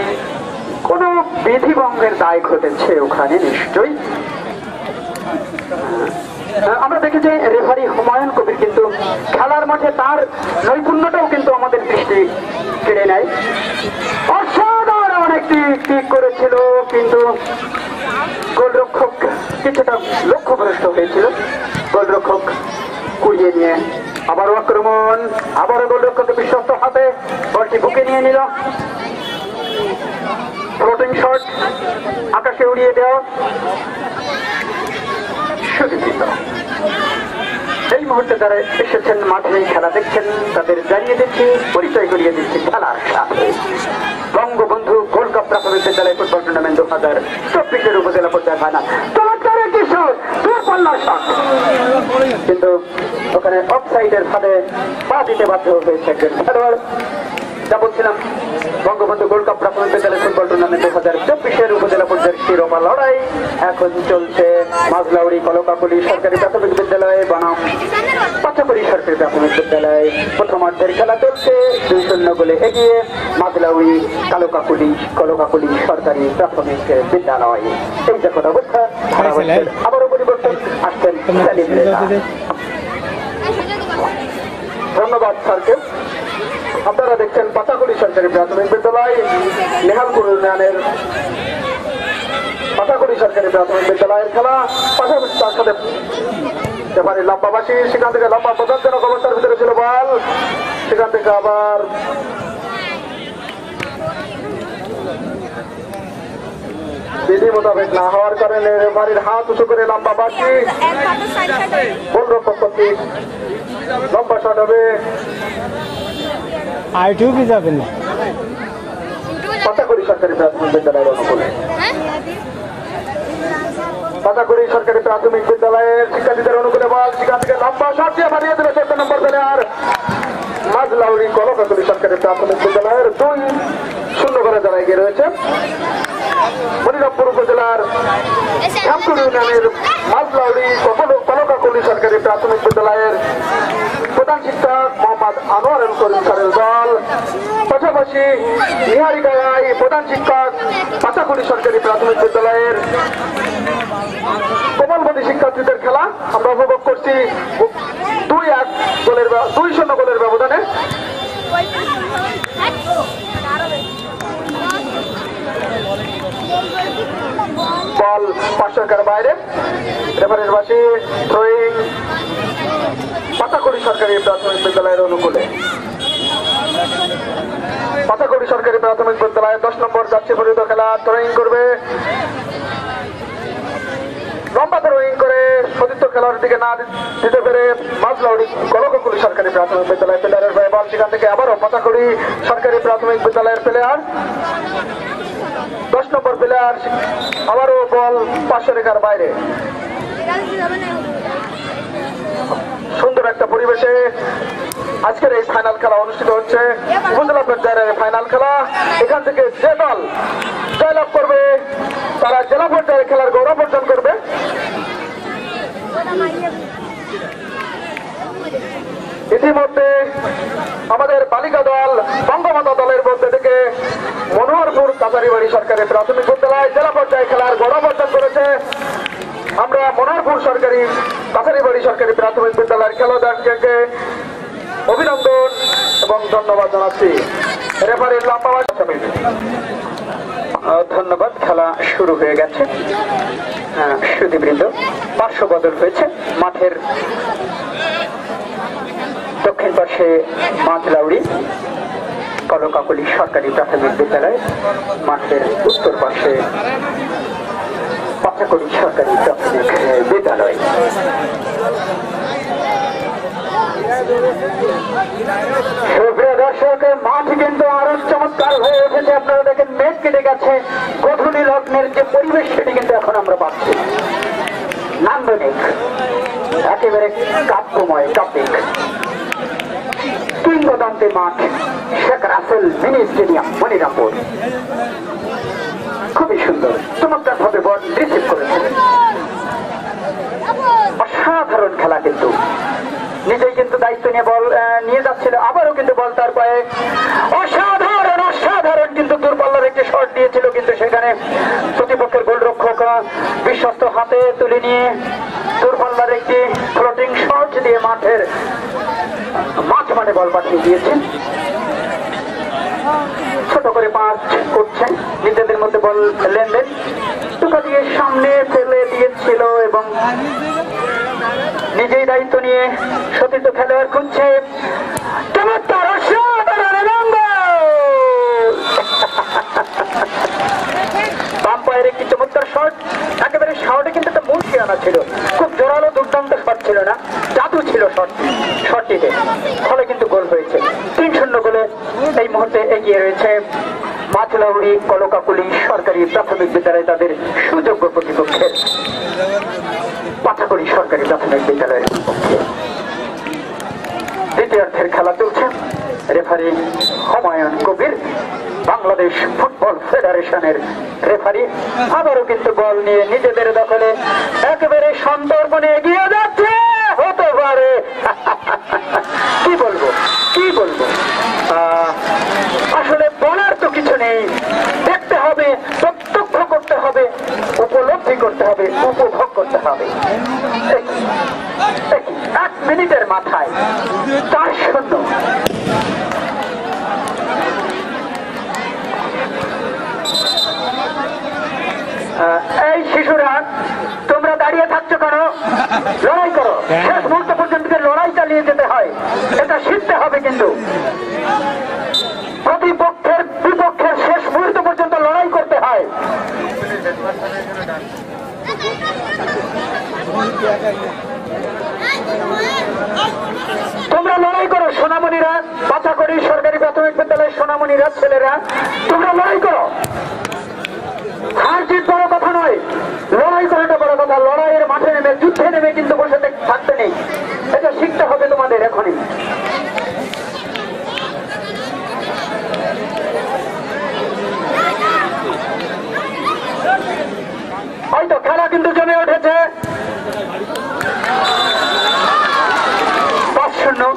কোন বিধিভঙ্গের দায় ঘটেছে ওখানে নিশ্চয়ই। আমরা দেখি যে রেফারি হুমায়ুন কবির কিন্তু খেলার মাঠে তার নৈপুণ্যটাও কিন্তু আমাদের দৃষ্টি কেড়ে নেয়। অসাধারণ একটি কিক করেছিল, কিন্তু গোলরক্ষক কিছুটা লক্ষ্যভ্রষ্ট হয়েছিল। গোলরক্ষক কুড়িয়ে নিয়ে আবারও আক্রমণ, আবারও গোলরক্ষকের বিশ্বস্ত হাতে বলটি বুকে নিয়ে নিল। ফ্লোটিং শট আকাশে উড়িয়ে দেওয়া। এই মুহূর্তে যারা এসেছেন মাঠে খেলা দেখছেন তাদের জানিয়ে দিচ্ছি, পরিচয় করিয়ে দিচ্ছি খেলার সাথে। বঙ্গবন্ধু গোল্ড কাপ প্রাথমিক বিদ্যালয় ফুটবল টুর্নামেন্ট 2024 উপজেলা পর্যায়ে ফাইনাল। চমৎকার একটি শট, দূরপাল্লার শট, কিন্তু ওখানে অফসাইডের ফাঁদে পা দিতে বাধ্য হয়েছে একজন খেলোয়াড়। যা বলছিলাম, বঙ্গবন্ধু গোল্ড কাপ প্রাথমিক বিদ্যালয় ফুটবল টুর্নামেন্ট 2024 উপজেলা পর্যায়ের শিরোপা লড়াই এখন চলছে। মাঝলাউড়ি কলকাকলি সরকারি প্রাথমিক বিদ্যালয় বনাম পাচাকলি সরকারি প্রাথমিক বিদ্যালয় প্রথমার্ধের খেলা চলছে। 2-0 গোলে এগিয়ে মাঝলাউড়ি কলকাকলি সরকারি প্রাথমিক বিদ্যালয়। এই যখন অবস্থা আবারও পরিবর্তন আসছেন। ধন্যবাদ স্যারকে। আপনারা দেখছেন পাতাকলি সরকারি প্রাথমিক বিদ্যালয় নেহালপুর ইউনিয়নের পাতাকলি সরকারি প্রাথমিক বিদ্যালয়ের খেলা। পাশাপাশি তার সাথে রেফারি লম্বাবাসী, সেখান থেকে লম্বা প্রধানজনক অবস্থার ভিতরে ছিল বল, সেখান থেকে আবার বিধি মোতাবেক না হওয়ার কারণে রেফারির হাত উঁচু করে লম্বাবাসী গোলরক্ষক কর্তৃক লম্বা শট হবে। আইটিউবই যাবেন না পাতাকলি সরকারি প্রাথমিক বিদ্যালয়ের অনুকূলে। পাতাকলি সরকারি প্রাথমিক বিদ্যালয়ের শিক্ষার্থীদের অনুকূলে বল, সেখান থেকে লম্বা শট দিয়ে বাড়িয়ে দেবে 14 নম্বর প্লেয়ার মাঝলাউড়ি কলকাকলি সরকারি প্রাথমিক বিদ্যালয়ের 2-0 করে যারা এগিয়ে রয়েছে। মনিরামপুর উপজেলার শ্যামপুর ইউনিয়নের মাঝলাউড়ি কলকাকলি সরকারি প্রাথমিক বিদ্যালয়ের প্রধান শিক্ষক মোহাম্মদ আনোয়ারুল করিম স্যারের দল, পাশাপাশি নিহারিকায় প্রধান শিক্ষক পাতাকলি সরকারি প্রাথমিক বিদ্যালয়ের কোমলমতি শিক্ষার্থীদের খেলা আমরা উপভোগ করছি 2-0 গোলের ব্যবধানে। বল 500 মিটার বাইরে, রেফারির বাসী থ্রোয়িং পাতাকলি সরকারি প্রাথমিক বিদ্যালয়ের অনুকূলে। পাতাকলি সরকারি প্রাথমিক বিদ্যালয়ে 10 নম্বর যাচ্ছে পরিহিত খেলা। থ্রোয়িং করবে, লম্বা থ্রোয়িং করে সতীর্থ খেলোয়াড়ের দিকে না দিতে পেরে মাঝলাউড়ি কলকাকলি সরকারি প্রাথমিক বিদ্যালয় প্লেয়ারের হয়ে বল, সেখান থেকে আবারও পাতাকলি সরকারি প্রাথমিক বিদ্যালয়ের প্লেয়ার 10 নম্বর প্লেয়ার আবারও বল 500 রেখার বাইরে। সুন্দর একটা পরিবেশে আজকের এই ফাইনাল খেলা অনুষ্ঠিত হচ্ছে। উপজেলা পর্যায়ের ফাইনাল খেলা, এখান থেকে যে দল জয়লাভ করবে তারা জেলা পর্যায়ে খেলার গৌরব অর্জন করবে। ইতিমধ্যে আমাদের বালিকা দল বঙ্গমাতা দলের মধ্যে থেকে মনোহরপুর কাছারিবাড়ি সরকারি প্রাথমিক বিদ্যালয় জেলা পর্যায়ে খেলার গৌরব অর্জন করেছে। আমরা মনোহরপুর সরকারি কাছারিবাড়ি সরকারি প্রাথমিক বিদ্যালয়ের খেলোয়াড়দেরকে অভিনন্দন এবং ধন্যবাদ জানাচ্ছি। রেফারির লম্বা ধন্যবাদ। খেলা শুরু হয়ে গেছে। শ্রুতিবৃন্দ, পার্শ্ব বদল হয়েছে। মাঠের দক্ষিণ পাশে মাঝলাউড়ি কলকাকলি সরকারি প্রাথমিক বিদ্যালয়, মাঠের উত্তর পাশে পাতাকলি সরকারি প্রাথমিক বিদ্যালয়। গোধূলি লগ্নের যে পরিবেশ সেটি কিন্তু এখন আমরা পাচ্ছি। নান্দনিক, একেবারে কাব্যময় টপিক। কিংবদন্তি মাঠ শেখ রাসেল মিনি স্টেডিয়াম মনিরামপুর। খুবই সুন্দর চমৎকার ভাবে বল রিসিভ করেছে। অসাধারণ খেলা, কিন্তু নিজেই কিন্তু দায়িত্ব নিয়ে বল নিয়ে যাচ্ছিল, আবারও কিন্তু বল তার পায়ে। অসাধারণ অসাধারণ কিন্তু দূরপাল্লার একটি শট দিয়েছিল, কিন্তু সেখানে প্রতিপক্ষের গোলরক্ষক বিশ্বস্ত হাতে তুলে নিয়ে দূরপাল্লার একটি ফ্লোটিং শট দিয়ে মাঠ মানে বল পাঠিয়ে দিয়েছেন। ছোট করে পাঁচ করছেন, নিজেদের মধ্যে বল লেনদেন টুকা দিয়ে সামনে ফেলে দিয়েছিল এবং নিজেই দায়িত্ব নিয়ে সতীর্থ খেলোয়াড় খুঁজছে। চমৎকার বাম্পায়ের একটি চমৎকার শট, একেবারে শটে কিন্তু একটা মুশকিয়ানা ছিল, খুব জোরালো দুর্দান্ত শট ছিল না, জাদু ছিল শটটিতে, ফলে কিন্তু গোল হয়েছে। 3-0 গোলে এই মুহূর্তে এগিয়ে রয়েছে মাঝলাউড়ি কলকাকুলি সরকারি প্রাথমিক বিদ্যালয় তাদের সুযোগ্য প্রতিপক্ষের পাঠাকড়ি সরকারি প্রাথমিক বিদ্যালয়ের বিপক্ষে। দ্বিতীয়ার্ধের খেলা চলছে। রেফারি হুমায়ুন কবির, বাংলাদেশ ফুটবল ফেডারেশনের রেফারি। আবারও কিন্তু বল নিয়ে নিজেদের দখলে একেবারে সন্তর্পণে এগিয়ে যাচ্ছে। হতে পারে কি বলবো আসলে বলার তো কিছু নেই, দেখতে হবে, প্রত্যক্ষ করতে হবে, উপলব্ধি করতে হবে, উপভোগ করতে হবে। 1 মিনিটের মাথায় 4-0। এই শিশুরা তোমরা দাঁড়িয়ে থাকছো কেন? লড়াই করো, শেষ মুহূর্ত পর্যন্ত লড়াই চালিয়ে যেতে হয়, এটা শিখতে হবে। কিন্তু প্রতিপক্ষের বিপক্ষের শেষ মুহূর্ত পর্যন্ত লড়াই করতে হয়। তোমরা লড়াই করো সোনামণিরা, পাচাকড়ি সরকারি প্রাথমিক বিদ্যালয়ের সোনামণিরা, ছেলেরা তোমরা লড়াই করো। হার জিত বড় কথা নয়, লড়াই করাটা বড় কথা। লড়াইয়ের মাঠে নেমে যুদ্ধে নেমে কিন্তু বসে থাকতে নেই, এটা শিখতে হবে তোমাদের এখনই। হয়তো খেলা কিন্তু জমে উঠেছে। 5-0।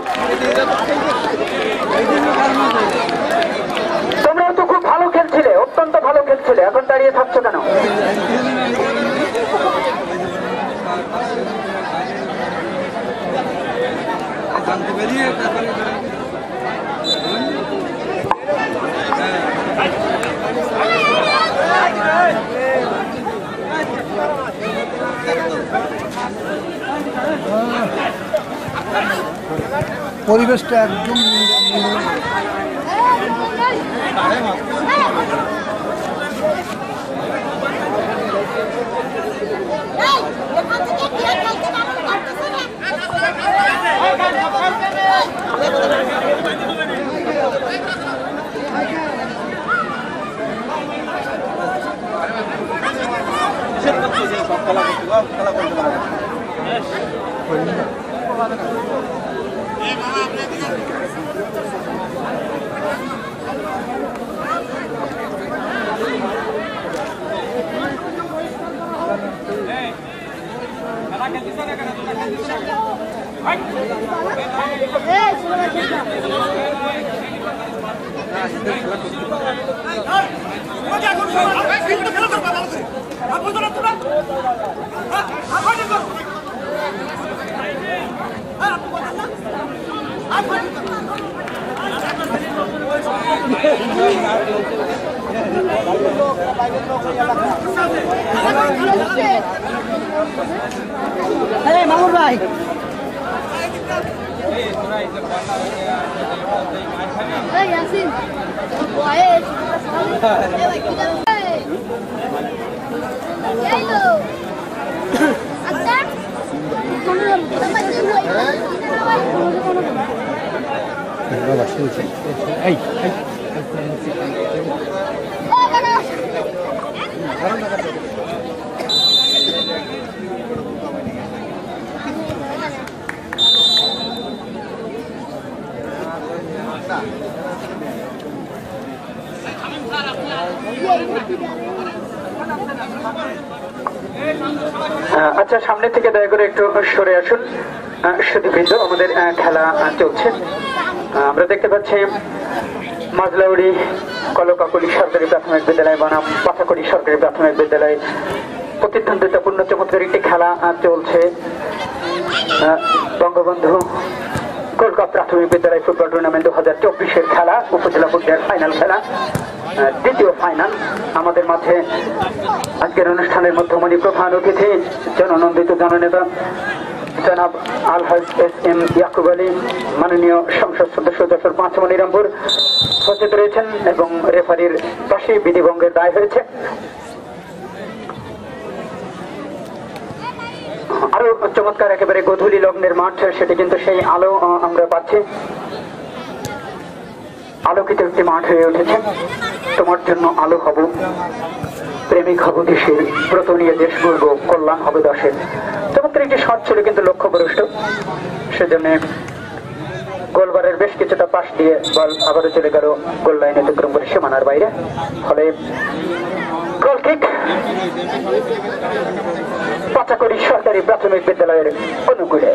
তোমরাও তো খুব ভালো খেলছিলে, অত্যন্ত ভালো খেলছিলে, এখন দাঁড়িয়ে থাকছো কেন? পরিবেশটা একদম মামুর ভাই Yasin. Wahid. Yellow. Attack. Hey, hey. আচ্ছা, সামনে থেকে দয়া করে একটু সরে আসুন। সুধীবৃন্দ, আমাদের খেলা চলছে। আমরা দেখতে পাচ্ছি মাঝলাউড়ি কলকাকলি সরকারি প্রাথমিক বিদ্যালয় বনাম পাথাকড়ি সরকারি প্রাথমিক বিদ্যালয় প্রতিদ্বন্দ্বিতাপূর্ণ চমৎকার একটি খেলা চলছে। বঙ্গবন্ধু কলকাতা প্রাথমিক বিদ্যালয় ফুটবল টুর্নামেন্ট 2024-এর খেলা, উপজেলা পর্যায়ের ফাইনাল খেলা, দ্বিতীয় ফাইনাল। আমাদের মাঝে আজকের অনুষ্ঠানের মধ্যমণি প্রধান অতিথি জননন্দিত জননেতা জনাব আলহাজ এস.এম. ইয়াকুব আলী, মাননীয় সংসদ সদস্য যশোর 5 মনিরামপুর উপস্থিত রয়েছেন এবং রেফারির পাশে বিধিভঙ্গের দায় হয়েছে। আরো চমৎকার একেবারে গোধূলি লগ্নের মাঠ, সেটি কিন্তু সেই আলো আমরা পাচ্ছি। আলোকিত একটি মাঠ হয়ে উঠেছে। তোমার জন্য আলো হব, প্রেমিক হব দেশের, ব্রত নিয়ে দেশ গড়ব, কল্যাণ হবে দশের। চমৎকার একটি শট ছিল কিন্তু লক্ষ্যভ্রষ্ট, সেজন্য গোলবারের বেশ কিছুটা পাশ দিয়ে বল আবারও চলে গেল গোল লাইন অতিক্রম করে সীমানার বাইরে। ফলে গোল কিক পাথাকড়ি সরকারি প্রাথমিক বিদ্যালয়ের অনুকূলে।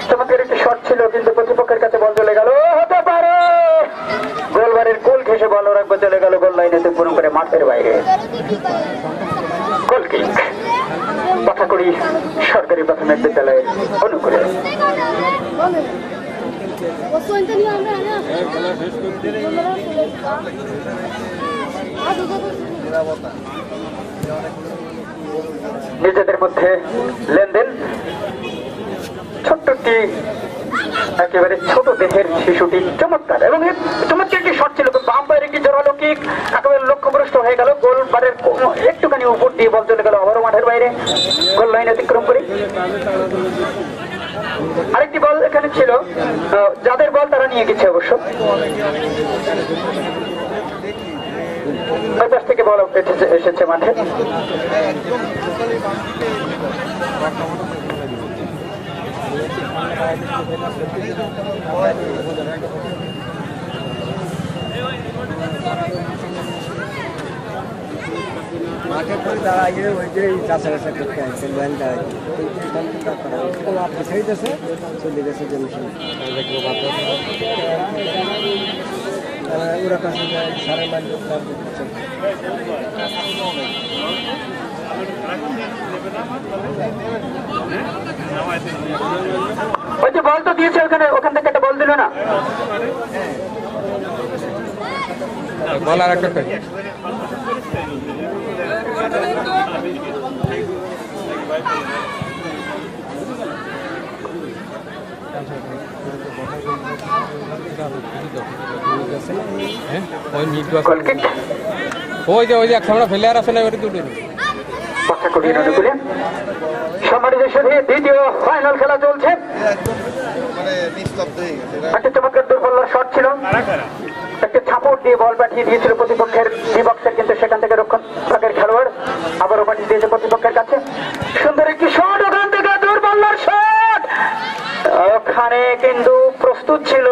চমৎকার একটি শট ছিল কিন্তু প্রতিপক্ষের কাছে বল চলে গেল, হতে পারে গোলবারের গোল ঘেঁষে বল রাখবে, চলে গেল গোল লাইনে পূরণ করে মাঠের বাইরে। গোল কিক পাথাকড়ি সরকারি প্রাথমিক বিদ্যালয়ের অনুকূলে। নিজেদের মধ্যে লেনদেন, ছোট্টটি একেবারে ছোট দেহের শিশুটি চমৎকার এবং চমৎকার একটি শট ছিল, বাম পায়ের একটি জোরালো কিক একেবারে লক্ষ্যভ্রষ্ট হয়ে গেল। গোল বারের একটুখানি উপর দিয়ে বল চলে গেল আবারও মাঠের বাইরে, গোল লাইন অতিক্রম করে। আরেকটি বল এখানে ছিল, যাদের বল তারা নিয়ে গেছে অবশ্য। ওই পাশ থেকে বল এসেছে মাঠে। মাঠের পরে দাঁড়াইয়ে ওই যে চাষা কাছা করতে আসছে ল্যান দাঁড়াই আপনি খাইতেছে চলে গেছে জমিশন ওরা কাছে সারা মাইল ওই যে বল তো দিয়েছে ওখানে, ওখান থেকে একটা বল দিল না, বল আর একটা ওই যে আমরা ফেলে আর আসে না ওটা দুটো সম্মানিত সাথে দ্বিতীয় ফাইনাল খেলা চলছে। একটা চমৎকার দুর্বল শট ছিল, একটা ছাপড় দিয়ে বল পাঠিয়ে দিয়েছিল প্রতিপক্ষের বিপক্ষের, কিন্তু সেখান থেকে রক্ষণ ভাগের খেলোয়াড় আবারও পাঠিয়ে দিয়েছে প্রতিপক্ষের কাছে। সুন্দর একটি শট, ওখান থেকে দুর্বল শট, ওখানে কিন্তু প্রস্তুত ছিল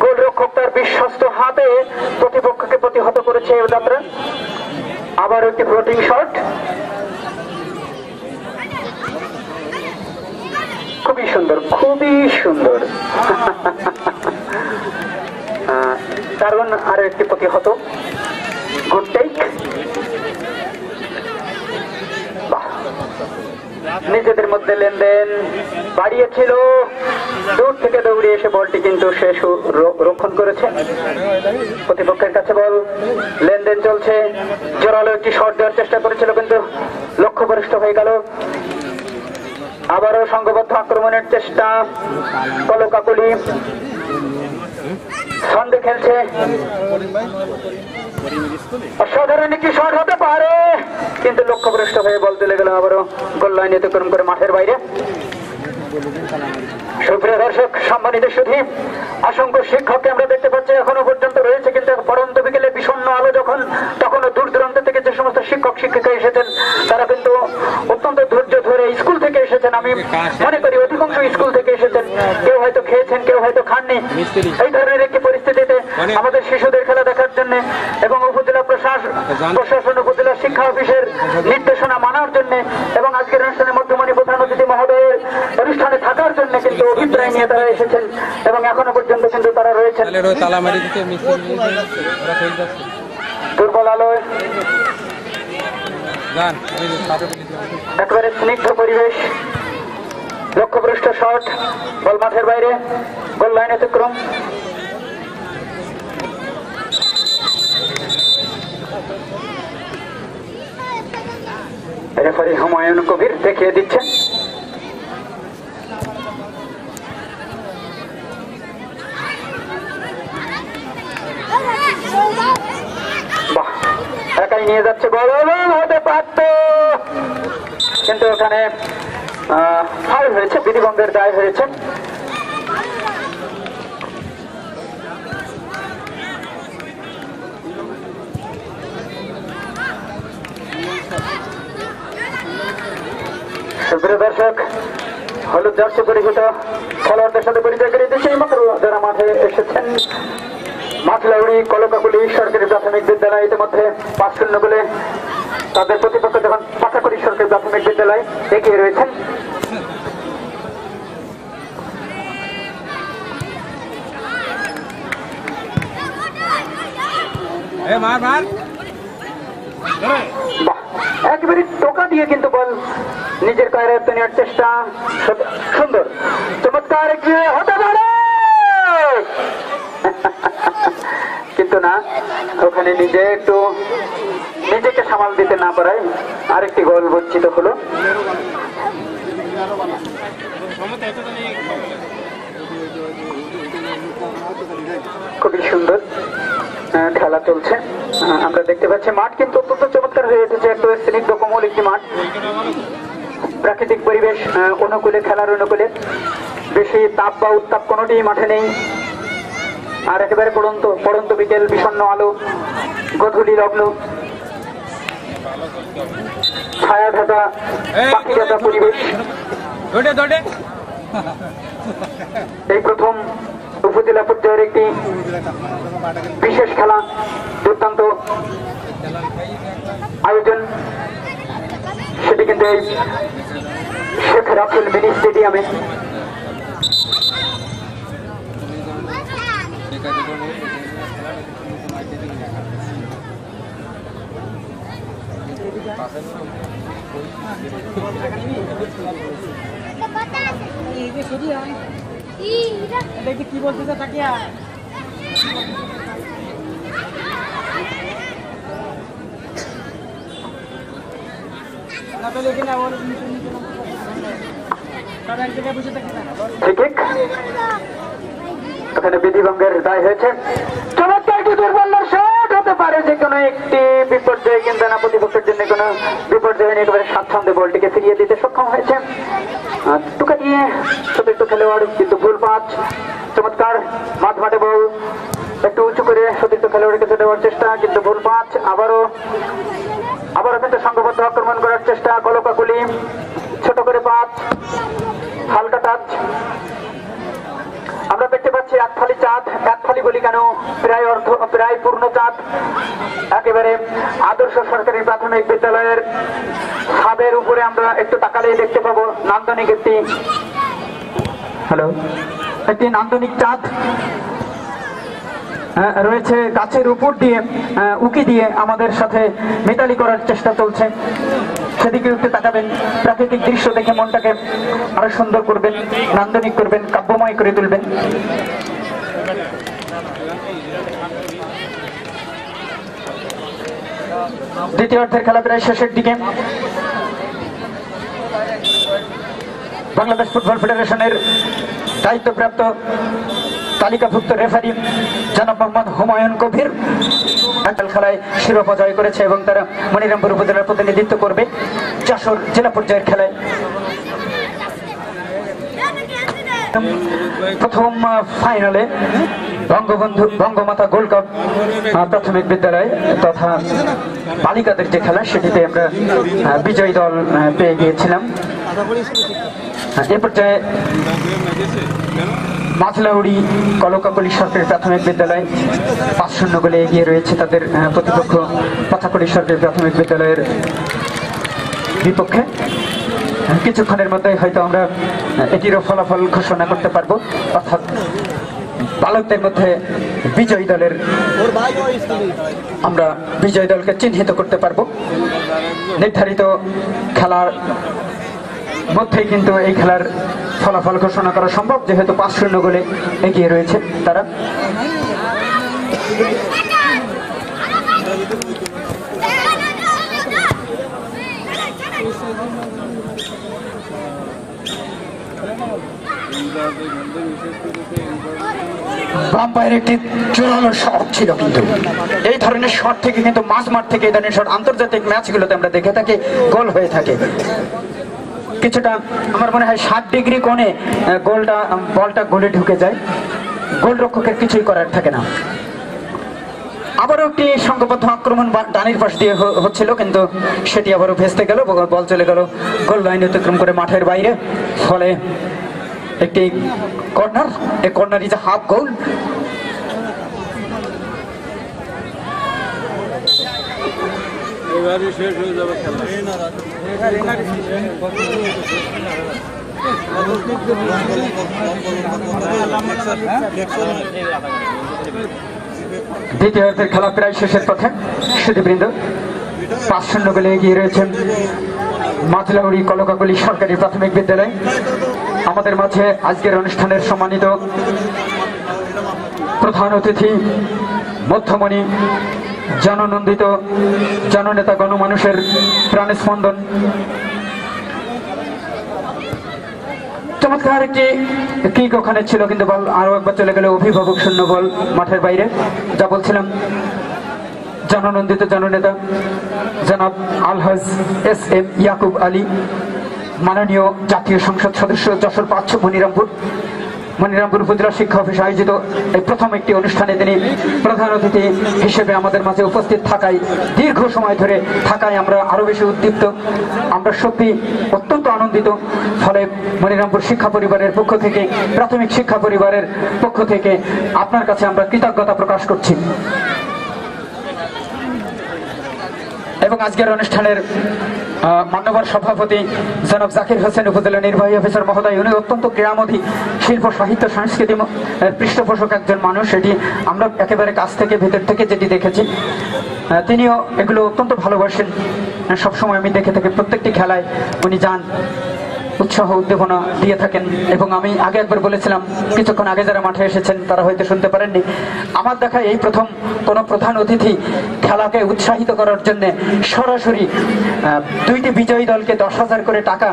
গোলরক্ষক, তার বিশ্বস্ত হাতে প্রতিপক্ষকে প্রতিহত করেছে যাত্রা। আবার একটি ফ্লোটিং শট, খুবই সুন্দর, খুবই সুন্দর। কারণ আরো একটি প্রতিহত, গুড টেক। নিজেদের মধ্যে লেনদেন বাড়িয়েছিল, দূর থেকে দৌড়ে এসে বলটি কিন্তু শেষ রক্ষণ করেছে প্রতিপক্ষের কাছে। বল লেনদেন চলছে, জোরালো একটি শট দেওয়ার চেষ্টা করেছিল কিন্তু লক্ষ্যভ্রষ্ট হয়ে গেল। আবারও সংঘবদ্ধ আক্রমণের চেষ্টা, কলকাকলি ছন্দে খেলছে, অসাধারণ একটি শট হতে পারে কিন্তু লক্ষ্যভ্রষ্ট হয়ে বল তুলে গেল আবারও গোল লাইন অতিক্রম করে মাঠের বাইরে। বলে দিন তাহলে আমার সুপ্রিয় দর্শক, সম্মানিত সুধী, অসংখ্য শিক্ষককে আমরা দেখতে পাচ্ছি এখনো পর্যন্ত রয়েছে, কিন্তু পরন্ত বিকেলে বিষণ্ণ আলো যখন, তখনও দূর দূরান্ত থেকে যে সমস্ত শিক্ষক শিক্ষিকা এসেছেন তারা কিন্তু অত্যন্ত ধৈর্য ধরে স্কুল থেকে এসেছেন। আমি মনে করি অধিকাংশ স্কুল থেকে এসেছেন, কেউ হয়তো খেয়েছেন, কেউ হয়তো খাননি। এই ধরনের একটি পরিস্থিতিতে আমাদের শিশুদের খেলা দেখার জন্য এবং উপজেলা প্রশাসন উপজেলা শিক্ষা অফিসের নির্দেশনা মানার জন্য এবং আজকের অনুষ্ঠানে মধ্যমণি প্রধান অতিথি মহোদয়ের অনুষ্ঠানে থাকার জন্য কিন্তু অভিপ্রায় নিয়ে তারা এসেছেন এবং এখনো পর্যন্ত কিন্তু তারা রয়েছেন। দুর্বল আলোয় একেবারে স্নিগ্ধ পরিবেশ, লক্ষ্যভ্রষ্ট শট, বল মাঠের বাইরে, গোল লাইন অতিক্রম। রেফারি হুমায়ুন কবির দেখিয়ে দিচ্ছেন। বাহ, একাই নিয়ে যাচ্ছে, বল হতে পারত, কিন্তু ওখানে ফাউল হয়েছে, বিধিভঙ্গের দায় হয়েছে। সুপ্রিয় দর্শক, হলুদ জার্সি পরিহিত খেলোয়াড়দের সাথে পরিচয় করে দিচ্ছে মাত্র যারা মাঠে এসেছেন। মাছলাউড়ি কলকাকুলি সরকারি প্রাথমিক বিদ্যালয় ইতিমধ্যে 5-0 গোলে তাদের প্রতিপক্ষ যখন পাঠাকুড়ি সরকারি প্রাথমিক বিদ্যালয় এগিয়ে রয়েছেন। একেবারে টোকা দিয়ে কিন্তু বল নিজের কায়রায়ত্ত নেওয়ার চেষ্টা, সুন্দর চমৎকার হতে পারে, কিন্তু না, ওখানে নিজে একটু নিজেকে সামাল দিতে না পারায় আরেকটি গোল বঞ্চিত হলো। খুবই সুন্দর খেলা চলছে, আমরা দেখতে পাচ্ছি। মাঠ কিন্তু অত্যন্ত চমৎকার হয়ে উঠেছে, একটু স্নিগ্ধ কোমল একটি মাঠ, প্রাকৃতিক পরিবেশ অনুকূলে, খেলার অনুকূলে, বেশি তাপ বা উত্তাপ কোনোটি মাঠে নেই। আর একেবারে পড়ন্ত বিকেল, বিষণ্ণ আলো, গধূলি লগ্ন, ছায়া ঢাকা পাখি ঢাকা পরিবেশ। এই প্রথম উপজেলা পর্যায়ের একটি বিশেষ খেলা, দুর্দান্ত আয়োজন, সেটি কিন্তু এই শেখ রাসেল মিনি স্টেডিয়ামে। কি বলতে থাকিয়া ওখানে বিধিভঙ্গের দায় হয়েছে। চমৎকার একটি দুর্বল শট হতে পারে যে কোনো একটি বিপর্যয়, কিন্তু না, প্রতিপক্ষের জন্য কোনো বিপর্যয় নিয়ে একেবারে স্বাচ্ছন্দ্যে বলটিকে ফিরিয়ে দিতে সক্ষম হয়েছে। টুকা দিয়ে সতীর্থ খেলোয়াড়, কিন্তু ভুল পাঁচ। চমৎকার মাঠে বল একটু উঁচু করে সতীর্থ খেলোয়াড়ের কাছে দেওয়ার চেষ্টা, কিন্তু ভুল পাঁচ। আবারও কিন্তু সংঘবদ্ধ আক্রমণ করার চেষ্টা, কলকাকুলি ছোট করে পাঁচ, হালকা টাচ। আমরা দেখতে পাচ্ছি একফালি চাঁদ, একফালি বলি কেন, প্রায় পূর্ণ চাঁদ। একেবারে আদর্শ সরকারি প্রাথমিক বিদ্যালয়ের ছাদের উপরে আমরা একটু তাকালেই দেখতে পাবো নান্দনিক একটি নান্দনিক চাঁদ রয়েছে। গাছের উপর দিয়ে উকি দিয়ে আমাদের সাথে মেটালি করার চেষ্টা চলছে, সেদিকে একটু তাকাবেন। প্রাকৃতিক দৃশ্য দেখে মনটাকে আরো সুন্দর করবেন, নান্দনিক করবেন, কাব্যময় করে তুলবেন। দ্বিতীয় অর্ধের খেলা প্রায় শেষের দিকে। বাংলাদেশ ফুটবল ফেডারেশনের দায়িত্বপ্রাপ্ত তালিকাভুক্ত রেফারি জনাব মোহাম্মদ হুমায়ুন কবির খেলায় শিরোপা জয় করেছে এবং তারা মনিরামপুর উপজেলার প্রতিনিধিত্ব করবে যশোর জেলা পর্যায়ের খেলায়। প্রথম ফাইনালে বঙ্গমাতা গোল্ড কাপ প্রাথমিক বিদ্যালয় তথা বালিকাদের যে খেলা সেটিতে আমরা বিজয়ী দল পেয়ে গিয়েছিলাম। এ পর্যায়ে মাঝলাউড়ি কলকাকলি সরকারি প্রাথমিক বিদ্যালয় 5-0 গোলে এগিয়ে রয়েছে তাদের প্রতিপক্ষ পাথাকড়ি সরকারি প্রাথমিক বিদ্যালয়ের বিপক্ষে। কিছুক্ষণের মধ্যে হয়তো আমরা এটিরও ফলাফল ঘোষণা করতে পারবো, অর্থাৎ বালকদের মধ্যে বিজয়ী দলের আমরা বিজয়ী দলকে চিহ্নিত করতে পারবো। নির্ধারিত খেলার মধ্যেই কিন্তু এই খেলার ফলাফল ঘোষণা করা সম্ভব, যেহেতু 5-0 গোলে এগিয়ে রয়েছে তারা। বাম্পায়ের একটি জোরালো শট ছিল, কিন্তু এই ধরনের শট থেকে কিন্তু মাঝ মাঠ থেকে এই ধরনের শট আন্তর্জাতিক ম্যাচগুলোতে আমরা দেখে থাকি গোল হয়ে থাকে। কিছুটা আমার মনে হয় 60 ডিগ্রি কোণে বলটা গোলে ঢুকে যায়, গোলরক্ষকের কিছুই করার থাকে না। আবারও একটি সংঘবদ্ধ আক্রমণ ডানির পাশ দিয়ে হচ্ছিল, কিন্তু সেটি আবারও ভেস্তে গেল, বল চলে গেল গোল লাইন অতিক্রম করে মাঠের বাইরে। ফলে একটি কর্নার, এই কর্নার ইজ আ হাফ গোল। এবারে শেষ হয়ে যাবে খেলা। দ্বিতীয় অর্ধের খেলা প্রায় শেষের পথে। সুধীবৃন্দ 5-0 গোলে এগিয়ে রয়েছেন মাঝলাউড়ি কলকাকলি সরকারি প্রাথমিক বিদ্যালয়। আমাদের মাঝে আজকের অনুষ্ঠানের সম্মানিত প্রধান অতিথি, মধ্যমণি, জননন্দিত জননেতা, গণমানুষের প্রাণস্পন্দন, চমৎকার একটি কিক ওখানে ছিল, কিন্তু বল আরো একবার চলে গেল অভিভাবক শূন্য বল মাঠের বাইরে। যা বলছিলাম, জননন্দিত জননেতা জনাব আলহাজ SM ইয়াকুব আলী, মাননীয় জাতীয় সংসদ সদস্য, যশোর 5 মনিরামপুর উপজেলা শিক্ষা অফিস আয়োজিত এই প্রথম একটি অনুষ্ঠানে তিনি প্রধান অতিথি হিসেবে আমাদের মাঝে উপস্থিত থাকায়, দীর্ঘ সময় ধরে থাকায় আমরা আরো বেশি উদ্দীপ্ত, আমরা সত্যি অত্যন্ত আনন্দিত। ফলে মনিরামপুর শিক্ষা পরিবারের পক্ষ থেকে, প্রাথমিক শিক্ষা পরিবারের পক্ষ থেকে আপনার কাছে আমরা কৃতজ্ঞতা প্রকাশ করছি। এবং আজকের অনুষ্ঠানের মান্যবর সভাপতি জনাব জাকির হোসেন, উপজেলা নির্বাহী অফিসার মহোদয়, উনি অত্যন্ত ক্রীড়ামোদী, শিল্প সাহিত্য সংস্কৃতি পৃষ্ঠপোষক একজন মানুষ। এটি আমরা একেবারে কাছ থেকে ভেতর থেকে যেটি দেখেছি, তিনিও এগুলো অত্যন্ত ভালোবাসেন। সবসময় আমি দেখে থাকি প্রত্যেকটি খেলায় উনি যান, উৎসাহ উদ্দীপনা দিয়ে থাকেন। এবং আমি আগে একবার বলেছিলাম, কিছুক্ষণ আগে যারা মাঠে এসেছেন তারা হয়তো শুনতে পারেননি, আমার দেখা এই প্রথম কোনো প্রধান অতিথি খেলাকে উৎসাহিত করার জন্য সরাসরি 2টি বিজয়ী দলকে 10,000 করে টাকা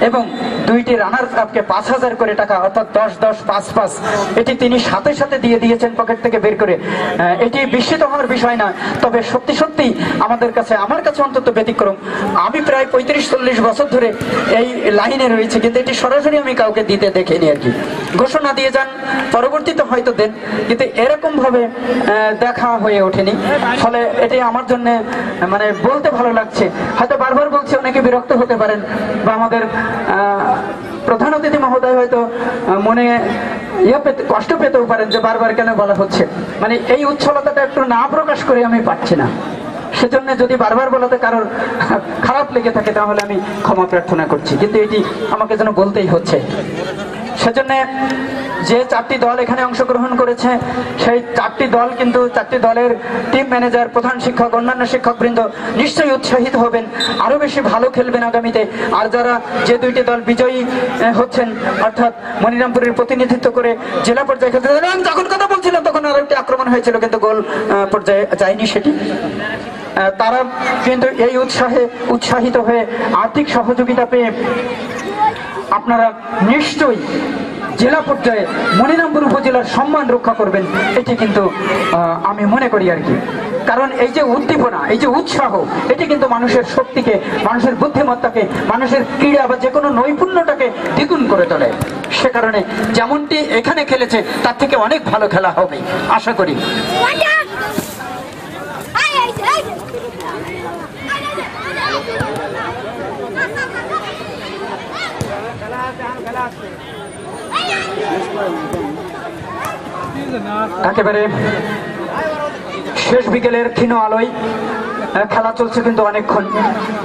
এবং 2টি রানার্স আপকে 5,000 করে টাকা, অর্থাৎ 10-10 5-5, এটি তিনি সাথে সাথে দিয়ে দিয়েছেন পকেট থেকে বের করে। এটি বিস্মিত হওয়ার বিষয় না, তবে সত্যি সত্যি আমার কাছে অন্তত ব্যতিক্রম। আমি প্রায় 35-40 বছর ধরে এই লাইন রয়েছে, কিন্তু এটি সরাসরি আমি কাউকে দিতে দেখিনি আর কি। ঘোষণা দিয়ে যান, পরবর্তীতে হয়তো দেন, কিন্তু এরকম ভাবে দেখা হয়ে ওঠেনি। ফলে এটি আমার জন্য মানে বলতে ভালো লাগছে। হয়তো বারবার বলছি, অনেকে বিরক্ত হতে পারেন, বা আমাদের প্রধান অতিথি মহোদয় হয়তো মনে কষ্ট পেতেও পারেন যে বারবার কেন বলা হচ্ছে। মানে এই উচ্ছলতাটা একটু না প্রকাশ করে আমি পাচ্ছি না, সেজন্য যদি বারবার বলাতে কারোর খারাপ লেগে থাকে তাহলে আমি ক্ষমা প্রার্থনা করছি, কিন্তু এটি আমাকে যেন বলতেই হচ্ছে। সেজন্য যে 4টি দল এখানে অংশগ্রহণ করেছে, সেই 4টি দল কিন্তু 4টি দলের টিম ম্যানেজার, প্রধান শিক্ষক, অন্যান্য শিক্ষকবৃন্দ নিশ্চয়ই উৎসাহিত হবেন, আরো বেশি ভালো খেলবেন আগামীতে। আর যারা যে 2টি দল বিজয়ী হচ্ছেন, অর্থাৎ মনিরামপুরের প্রতিনিধিত্ব করে জেলা পর্যায়ে খেলতে, যখন কথা বলছিলাম তখন আরো একটি আক্রমণ হয়েছিল, কিন্তু গোল পর্যায়ে যায়নি সেটি। তারা কিন্তু এই উৎসাহিত হয়ে আর্থিক সহযোগিতা পেয়ে আপনারা নিশ্চয়ই জেলা পর্যায়ে মনিরামপুর উপজেলার সম্মান রক্ষা করবেন, এটি কিন্তু আমি মনে করি আর কি। কারণ এই যে উদ্দীপনা, এই যে উৎসাহ, এটি কিন্তু মানুষের শক্তিকে, মানুষের বুদ্ধিমত্তাকে, মানুষের ক্রীড়া বা যে কোনো নৈপুণ্যটাকে দ্বিগুণ করে তোলে। সে কারণে যেমনটি এখানে খেলেছে তার থেকে অনেক ভালো খেলা হবে আশা করি। একেবারে শেষ বিকেলের ক্ষীণ আলোয় খেলা চলছে কিন্তু অনেকক্ষণ।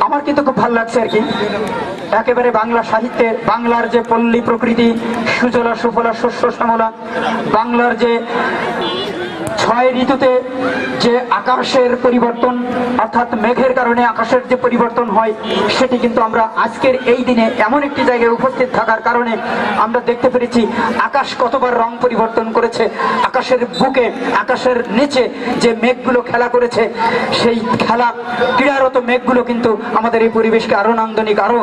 আমার কিন্তু খুব ভালো লাগছে আর কি। একেবারে বাংলা সাহিত্যে বাংলার যে পল্লী প্রকৃতি, সুজলা সুফলা শস্য শ্যামলা, বাংলার যে 6 ঋতুতে যে আকাশের পরিবর্তন, অর্থাৎ মেঘের কারণে আকাশের যে পরিবর্তন হয়, সেটি কিন্তু আমরা আজকের এই দিনে এমন একটি জায়গায় উপস্থিত থাকার কারণে আমরা দেখতে পেরেছি আকাশ কতবার রং পরিবর্তন করেছে। আকাশের বুকে, আকাশের নিচে যে মেঘগুলো খেলা করেছে, সেই খেলা ক্রীড়ারত মেঘগুলো কিন্তু আমাদের এই পরিবেশকে আরো নান্দনিক, আরো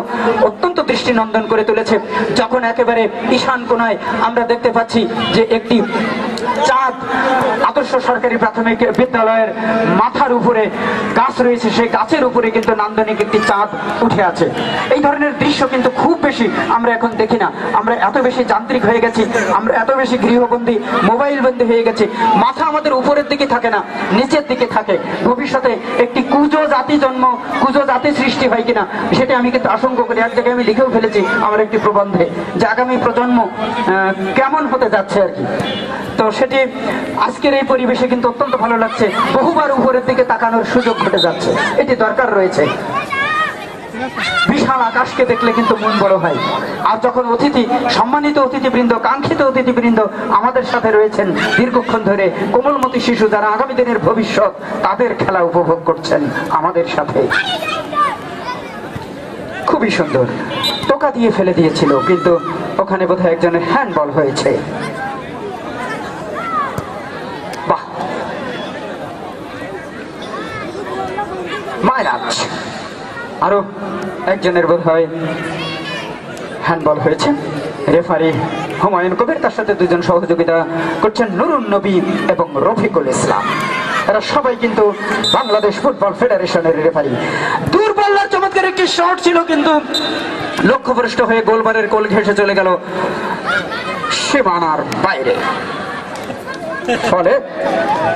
অত্যন্ত দৃষ্টিনন্দন করে তুলেছে। যখন একেবারে ঈশান কোণায় আমরা দেখতে পাচ্ছি যে একটি চাঁদ আদর্শ সরকারি প্রাথমিক বিদ্যালয়ের মাথার উপরে গাছ রয়েছে, সেই গাছের উপরে কিন্তু নান্দনিক একটি চাঁদ উঠে আছে। এই ধরনের দৃশ্য কিন্তু খুব বেশি আমরা এখন দেখি না। আমরা এত বেশি যান্ত্রিক হয়ে গেছি, আমরা এত বেশি গৃহবন্দী, মোবাইল বন্দী হয়ে গেছি। মাথা আমাদের উপরের দিকে থাকে না, নিচের দিকে থাকে। ভবিষ্যতে একটি কুজো জাতি জন্ম, কুজো জাতি সৃষ্টি হয় কিনা সেটা আমি কিন্তু আশঙ্কা করি। এক জায়গায় আমি লিখেও ফেলেছি আমার একটি প্রবন্ধে যে আগামী প্রজন্ম কেমন হতে যাচ্ছে আর কি। তো সেটি আজকের এই পরিবেশে কিন্তু অত্যন্ত ভালো লাগছে। বহুবার উপরের দিকে তাকানোর সুযোগ ঘটে যাচ্ছে, এটি দরকার রয়েছে। বিশাল আকাশকে দেখলে কিন্তু মন বড় হয়। আর যখন অতিথি, সম্মানিত অতিথিবৃন্দ, কাঙ্ক্ষিত অতিথিবৃন্দ আমাদের সাথে রয়েছেন দীর্ঘক্ষণ ধরে, কোমলমতি শিশু যারা আগামী দিনের ভবিষ্যৎ, তাদের খেলা উপভোগ করছেন আমাদের সাথে। খুবই সুন্দর। টোকা দিয়ে ফেলে দিয়েছিল, কিন্তু ওখানে বোধহয় একজনের হ্যান্ডবল হয়েছে। বাহ, মাইরাজ। আরো একজনের বোধহয় হ্যান্ডবল হয়েছে। রেফারি হুমায়ুন কবির, তার সাথে 2জন সহযোগিতা করছেন নুরুন নবী এবং রফিকুল ইসলাম। এরা সবাই কিন্তু বাংলাদেশ ফুটবল ফেডারেশনের রেফারি। দূরপাল্লার চমৎকার একটি শট ছিল, কিন্তু লক্ষ্যভ্রষ্ট হয়ে গোলবারের গোল ঘেঁষে চলে গেল সীমানার বাইরে, ফলে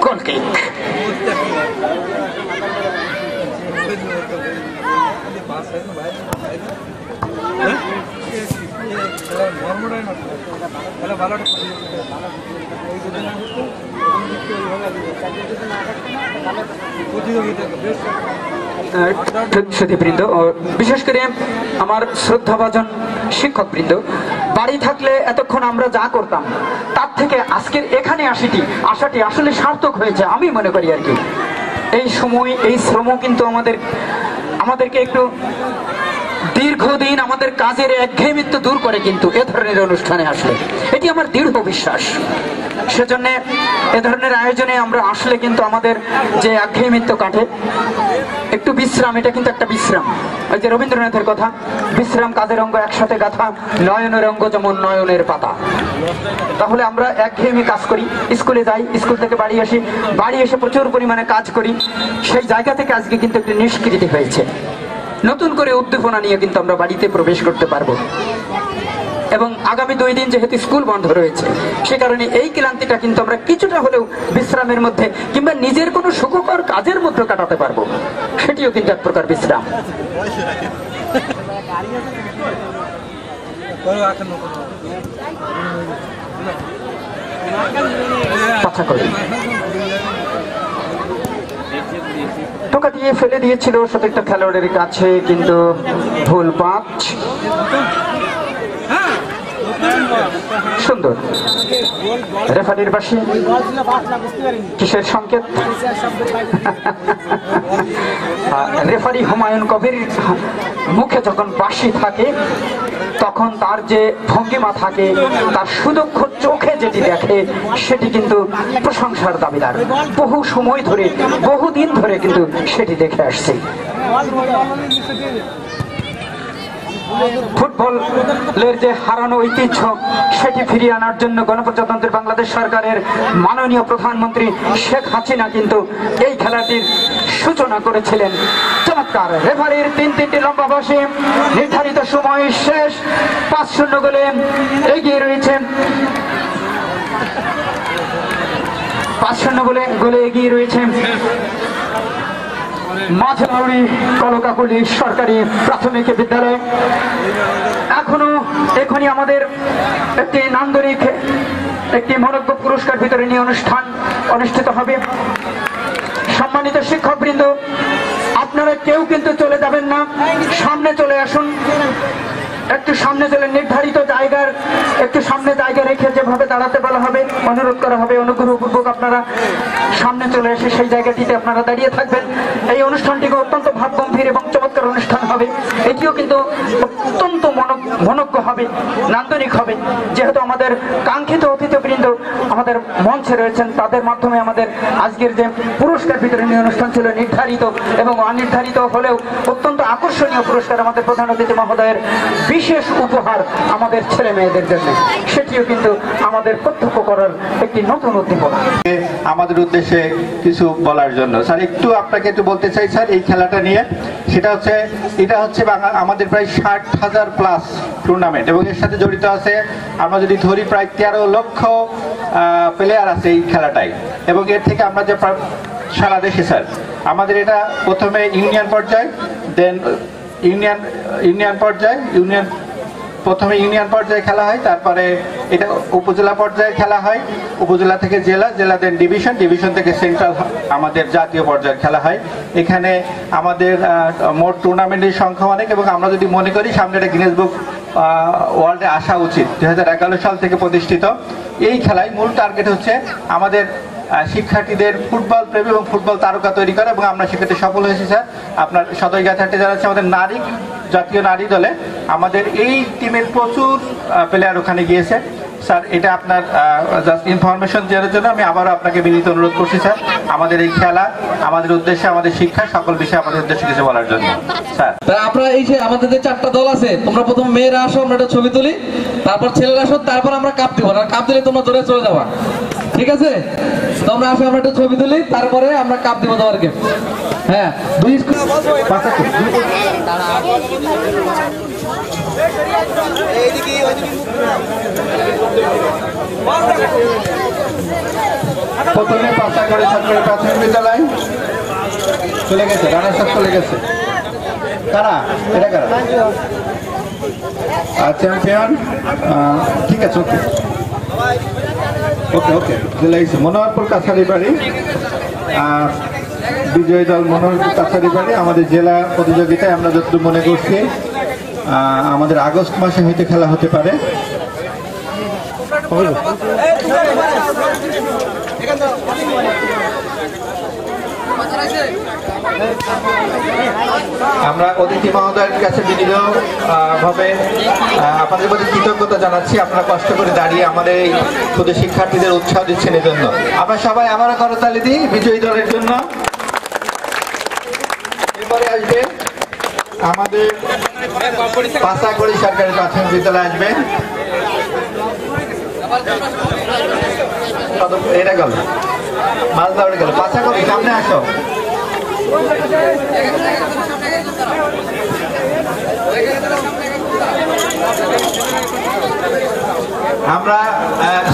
গোল কিক। সুধীবৃন্দ, বিশেষ করে আমার শ্রদ্ধাভাজন শিক্ষক বৃন্দ, বাড়ি থাকলে এতক্ষণ আমরা যা করতাম তার থেকে আজকের এখানে আসাটি আসলে সার্থক হয়েছে আমি মনে করি আর কি। এই সময়, এই শ্রম কিন্তু আমাদেরকে একটু দীর্ঘদিন আমাদের কাজের একঘেয়েমিত্ব দূর করে কিন্তু এ ধরনের অনুষ্ঠানে আসলে, এটি আমার দৃঢ় বিশ্বাস। সেজন্য এ ধরনের আয়োজনে আমরা আসলে কিন্তু আমাদের যে একঘেয়েমিত্ব কাটে। একটু বিশ্রাম, এটা কিন্তু একটা বিশ্রাম। ওই যে রবীন্দ্রনাথের কথা, বিশ্রাম কাজের অঙ্গ একসাথে গাথা, নয়নের অঙ্গ যেমন নয়নের পাতা। তাহলে আমরা একঘেয়েমি কাজ করি, স্কুলে যাই, স্কুল থেকে বাড়ি আসি, বাড়ি এসে প্রচুর পরিমাণে কাজ করি। সেই জায়গা থেকে আজকে কিন্তু একটি নিষ্কৃতি হয়েছে। নতুন করে উদ্দীপনা নিয়ে কিন্তু আমরা বাড়িতে প্রবেশ করতে পারবো। এবং আগামী 2 দিন যেহেতু স্কুল বন্ধ রয়েছে, সে কারণে এই ক্লান্তিটা কিন্তু আমরা কিছুটা হলেও বিশ্রামের মধ্যে কিংবা নিজের কোনো সুখকর কাজের মধ্যে কাটাতে পারবো। সেটিও কিন্তু এক প্রকার বিশ্রাম। কথা করি, টোকা দিয়ে ফেলে দিয়েছিল সতীর্থ খেলোয়াড়ের কাছে, কিন্তু ভুল পাঁচ। সুন্দর। রেফারির বাঁশি কিসের সংকেত? রেফারি হুমায়ুন কবির মুখে যখন বাঁশি থাকে তখন তার যে ভঙ্গিমা থাকে, তার সুদক্ষ চোখে যেটি দেখে সেটি কিন্তু প্রশংসার দাবিদার। বহু সময় ধরে, বহুদিন ধরে কিন্তু সেটি দেখে আসছে। ফুটবলের যে হারানো ঐতিহ্য সেটি ফিরিয়ে আনার জন্য গণপ্রজাতন্ত্রী বাংলাদেশ সরকারের মাননীয় প্রধানমন্ত্রী শেখ হাসিনা কিন্তু এই খেলাটির সূচনা করেছিলেন। চমৎকার রেফারির তিনটি লম্বা বসে নির্ধারিত সময় শেষ। 5-0 গোলে এগিয়ে রয়েছে, 5-0 গোলে এগিয়ে রয়েছে মাঝলাউড়ি কলকাকলি সরকারি প্রাথমিক বিদ্যালয়। এখনই আমাদের একটি নান্দনিক একটি মনোজ্ঞ পুরস্কার বিতরণী অনুষ্ঠান অনুষ্ঠিত হবে। সম্মানিত শিক্ষকবৃন্দ, আপনারা কেউ কিন্তু চলে যাবেন না, সামনে চলে আসুন। একটু সামনে চলে নির্ধারিত জায়গার একটু সামনে জায়গা রেখে যেভাবে দাঁড়াতে বলা হবে অনুরোধ করা হবে, অনুগ্রহপূর্বক আপনারা সামনে চলে এসে সেই জায়গাটিতে আপনারা দাঁড়িয়ে থাকবেন। এই অনুষ্ঠানটি অত্যন্ত ভাবগম্ভীর এবং চমৎকার অনুষ্ঠান হবে। এটিও কিন্তু অত্যন্ত মনোজ্ঞ হবে, নান্দনিক হবে, যেহেতু আমাদের কাঙ্ক্ষিত অতিথিবৃন্দ আমাদের মঞ্চে রয়েছেন। তাদের মাধ্যমে আমাদের আজকের যে পুরস্কার বিতরণী অনুষ্ঠান ছিল নির্ধারিত এবং অনির্ধারিত হলেও অত্যন্ত আকর্ষণীয় পুরস্কার আমাদের প্রধান অতিথি মহোদয়ের বিশেষ উপহার আমাদের ছেলে মেয়েদের জন্য, সেটিও কিন্তু আমাদের প্রত্যক্ষ করার একটি নতুন উদ্দীপনা। আমাদের উদ্দেশ্যে কিছু বলার জন্য স্যার একটু আপনাকে একটু বলতে চাই স্যার এই খেলাটা নিয়ে। এটা হচ্ছে আমাদের প্রায় 60,000 প্লাস টুর্নামেন্ট এবং এর সাথে জড়িত আছে আমরা যদি ধরি প্রায় 13 লক্ষ প্লেয়ার আছে এই খেলাটায়। এবং এর থেকে আমরা যে সারা দেশে স্যার আমাদের এটা প্রথমে ইউনিয়ন পর্যায়ে, দেন প্রথমে ইউনিয়ন পর্যায়ে খেলা হয়, তারপরে এটা উপজেলা পর্যায়ে খেলা হয়, উপজেলা থেকে জেলা দেন ডিভিশন থেকে সেন্ট্রাল আমাদের জাতীয় পর্যায়ে খেলা হয়। এখানে আমাদের মোট টুর্নামেন্টের সংখ্যা অনেক এবং আমরা যদি মনে করি সামনে একটা গিনেস বুক ওয়ার্ল্ডে আসা উচিত। 2011 সাল থেকে প্রতিষ্ঠিত এই খেলায় মূল টার্গেট হচ্ছে আমাদের শিক্ষার্থীদের ফুটবল প্রেমী এবং ফুটবল তারকা তৈরি করা এবং আমরা সেক্ষেত্রে সফল হয়েছি স্যার। আপনার সদয় গাথাটি জানাচ্ছি আমাদের জাতীয় নারী দলে আমাদের এই টিমের প্রচুর প্লেয়ার ওখানে গিয়েছে স্যার। এটা আপনার জাস্ট ইনফরমেশন দেওয়ার জন্য আমি আবারও আপনাকে বিনীত অনুরোধ করছি স্যার, আমাদের এই খেলা আমাদের উদ্দেশ্যে আমাদের শিক্ষা সকল বিষয়ে আমাদের উদ্দেশ্যে কিছু বলার জন্য স্যার। আপনারা এই যে আমাদের যে 4টা দল আছে, তোমরা প্রথম মেয়েরা আসো, আমরা একটা ছবি তুলি, তারপর ছেলেরা আসো, তারপর আমরা কাপ দিব। আর কাপ দিলে তোমরা দৌড়ে চলে যাবা, ঠিক আছে? তোমরা আসো, আমরা একটা ছবি তুলি, তারপরে আমরা কাপ দিব তোমাদেরকে। হ্যাঁ, প্রথমে পাতাগড়ি সরকারি প্রাথমিক বিদ্যালয় চলে গেছে, রানার সাথে চলে গেছে। কারা এটা কারা চ্যাম্পিয়ন? ঠিক আছে, ওকে চলে গেছে। মনোহরপুর কাছারি বাড়ি বিজয়ী দল মনোহরপুর কাছারি বাড়ি আমাদের জেলা প্রতিযোগিতায় আমরা যতটুকু মনে করছি আমাদের আগস্ট মাসে হয়তো খেলা হতে পারে। আমরা অতিথি মহোদয়ের কাছে বিনীত ভাবে আপনাদের প্রতি কৃতজ্ঞতা জানাচ্ছি। আপনারা কষ্ট করে দাঁড়িয়ে আমাদের এই ক্ষুদে শিক্ষার্থীদের উৎসাহ দিচ্ছেন, এই জন্য আমরা সবাই আবারও করতালি দিই বিজয়ী দলের জন্য। এরপরে আসবে আমাদের পাতাগড়ি সরকারি প্রাথমিক বিদ্যালয় আসবে। এটা গেল মাঝলাউড়ি গেল, পাতাগড়ি সামনে আসো। আমরা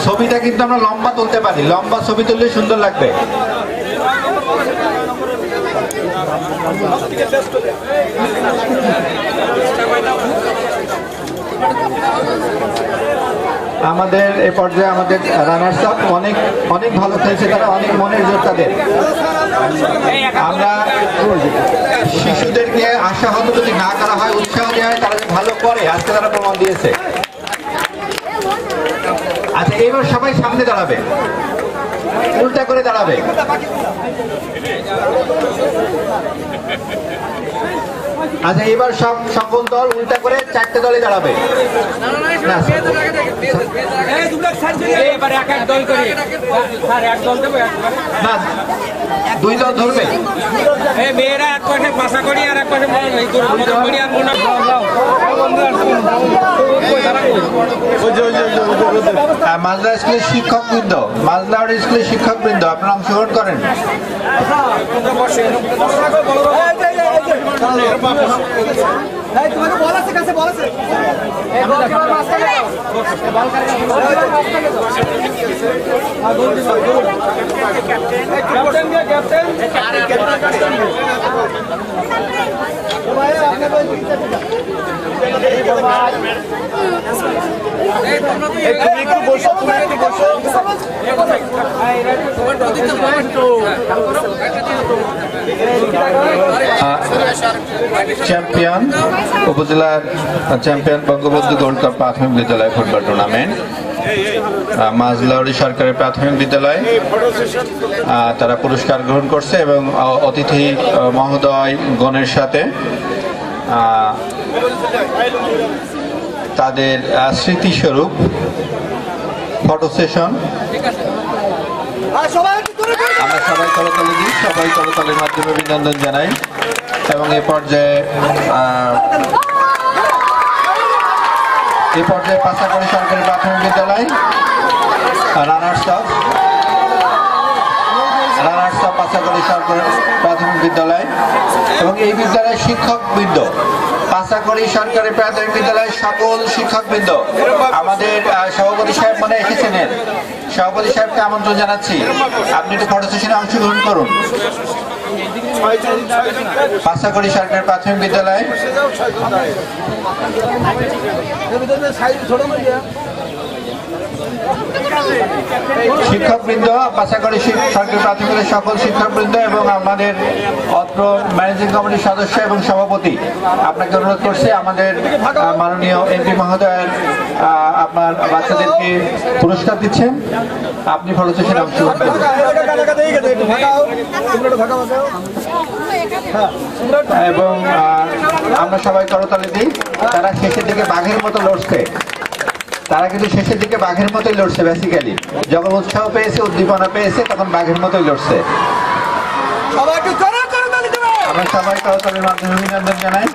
ছবিটা কিন্তু আমরা লম্বা তুলতে পারি, লম্বা ছবি তুললে সুন্দর লাগবে। আমাদের এ পর্যায়ে আমাদের রানার্স আপ অনেক ভালো খেলছে, তারা অনেক মনের জোর তাদের। আমরা শিশুদেরকে আশাহত যদি না করা হয়, উৎসাহ দেওয়া হয়, তারা যে ভালো করে আজকে তারা প্রমাণ দিয়েছে। আচ্ছা, এবার সবাই সামনে দাঁড়াবে, উল্টা করে দাঁড়াবে। আচ্ছা, এবার সকল দল উল্টা করে 4টে দলে দাঁড়াবে। না, 2 দল ধরবে, মেয়েরা এক পাশে পাশা করি আর এক পাশে করি আর মাজলা স্কুলের শিক্ষকবৃন্দ, মাজলাউড়ি স্কুলের শিক্ষকবৃন্দ, আপনারা অংশগ্রহণ করেন। তোমাকে বল আছে কাছে বল আছে চ্যাম্পিয়ন উপজেলার চ্যাম্পিয়ন বঙ্গবন্ধু গোল্ড কাপ প্রাথমিক বিদ্যালয় ফুটবল টুর্নামেন্ট মাজলাউড়ি সরকারি প্রাথমিক বিদ্যালয় তারা পুরস্কার গ্রহণ করছে এবং অতিথি মহোদয় গণের সাথে তাদের স্মৃতিস্বরূপ ফটো সেশন আমরা সবাই করতালি দিই, সবাই করতালির মাধ্যমে অভিনন্দন জানাই এবং এ পর্যায়ে পাশাপাশি সরকারি প্রাথমিক বিদ্যালয় রানার্স আপ পাশাপাশি সরকারি প্রাথমিক বিদ্যালয় এবং এই বিদ্যালয়ের শিক্ষকবৃন্দ, পাশাকড়ি সরকারি প্রাথমিক বিদ্যালয়ের সকল শিক্ষকবৃন্দ, আমাদের সভাপতি সাহেব মনে এসেছেন, সভাপতি সাহেবকে আমন্ত্রণ জানাচ্ছি, আপনি একটু ফটো সেশনে অংশগ্রহণ করুন। পাশাকড়ি সরকারি প্রাথমিক বিদ্যালয় শিক্ষকবৃন্দ, পাশাকড়ি সরকারি প্রাথমিক বিদ্যালয়ের সকল শিক্ষকবৃন্দ এবং আমাদের অত্র ম্যানেজিং কমিটির সদস্য এবং সভাপতি, আপনাকে অনুরোধ করছি আমাদের মাননীয় এমপি মহোদয়ের আপনার বাচ্চাদেরকে পুরস্কার দিচ্ছেন, আপনি ফটো সেশনে অংশগ্রহণ করুন। এবং আমরা সবাই করতালি দিই, তারা শেষের দিকে বাঘের মতো লড়ছে, তারা কিন্তু শেষের দিকে বাঘের মতোই লড়ছে। বেসিক্যালি যখন উৎসাহ পেয়েছে, উদ্দীপনা পেয়েছে, তখন বাঘের মতোই লড়ছে। আমরা সবাই করতালির মাধ্যমে অভিনন্দন জানাই।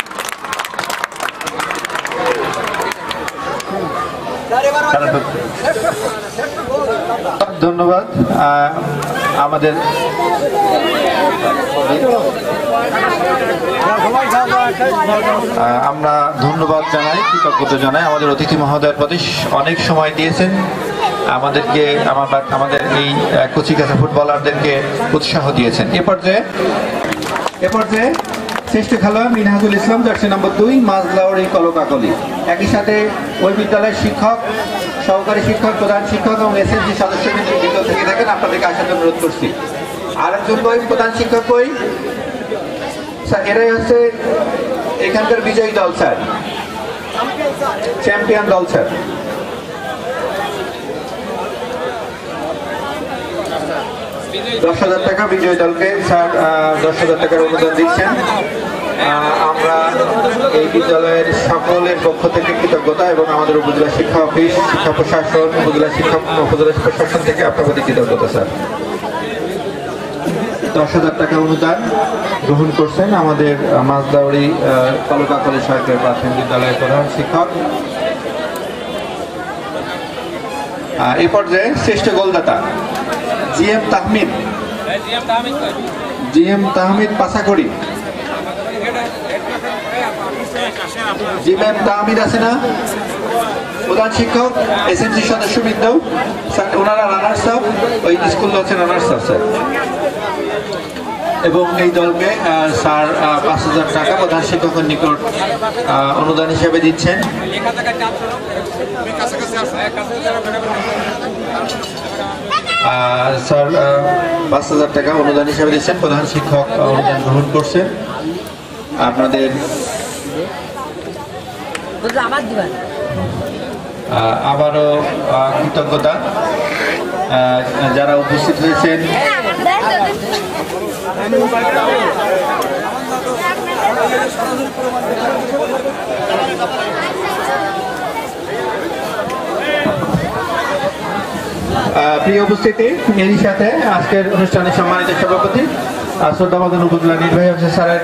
ধন্যবাদ। আমাদের আমরা ধন্যবাদ জানাই, কৃতজ্ঞতা জানাই আমাদের অতিথি মহোদয়ের প্রতি, অনেক সময় দিয়েছেন আমাদেরকে, আমাদের এই কচিকাঁচা ফুটবলারদেরকে উৎসাহ দিয়েছেন। এ পর্যায়ে শ্রেষ্ঠ খেলোয়াড় মিনহাজুল ইসলাম, জার্সি নম্বর 2, মাজলাউড়ি কলকাকলি। একই সাথে ওই বিদ্যালয়ের শিক্ষক, সহকারী শিক্ষক, প্রধান শিক্ষক এবং এসএসজি সদস্যবৃন্দ ভিতর থেকে থাকেন, আপনাদেরকে আসার জন্য অনুরোধ করছি। আরেকজন কই প্রধান শিক্ষক কই? স্যার এরাই হচ্ছে এখানকার বিজয়ী দল স্যার, চ্যাম্পিয়ন দল স্যার। $10,000 বিজয়ী দলকে স্যার 10,000 টাকার অনুদান দিচ্ছেন। আমরা এই বিদ্যালয়ের সকলের পক্ষ থেকে কৃতজ্ঞতা এবং আমাদের উপজেলা শিক্ষা অফিস, শিক্ষা প্রশাসন, উপজেলা প্রশাসন থেকে আপনার প্রতি কৃতজ্ঞতা স্যার। 10,000 টাকা অনুদান গ্রহণ করছেন আমাদের মাজলাউড়ি কলকাকলি সরকারি প্রাথমিক বিদ্যালয়ের প্রধান শিক্ষক। এই পর্যায়ে শ্রেষ্ঠ গোলদাতা জিএম তাহমিদ পাশাকড়ি। জিএম তাহমিদ আছে না? প্রধান শিক্ষক, এসএমসি সদস্যবৃন্দ, ওনারা রানার্স আপ, ওই স্কুল হচ্ছে রানার্স আপ স্যার। এবং এই দলকে স্যার 5,000 টাকা প্রধান শিক্ষকের নিকট অনুদান হিসেবে দিচ্ছেন। স্যার 5,000 টাকা অনুদান হিসেবে দিচ্ছেন, প্রধান শিক্ষক অনুদান গ্রহণ করছেন। আপনাদের আবারও কৃতজ্ঞতা যারা উপস্থিত হয়েছেন। প্রিয় উপস্থিতি, এরই সাথে আজকের অনুষ্ঠানের সম্মানিত সভাপতি শ্রদ্ধাভাজন উপজেলা নির্বাহী অফিসার স্যারের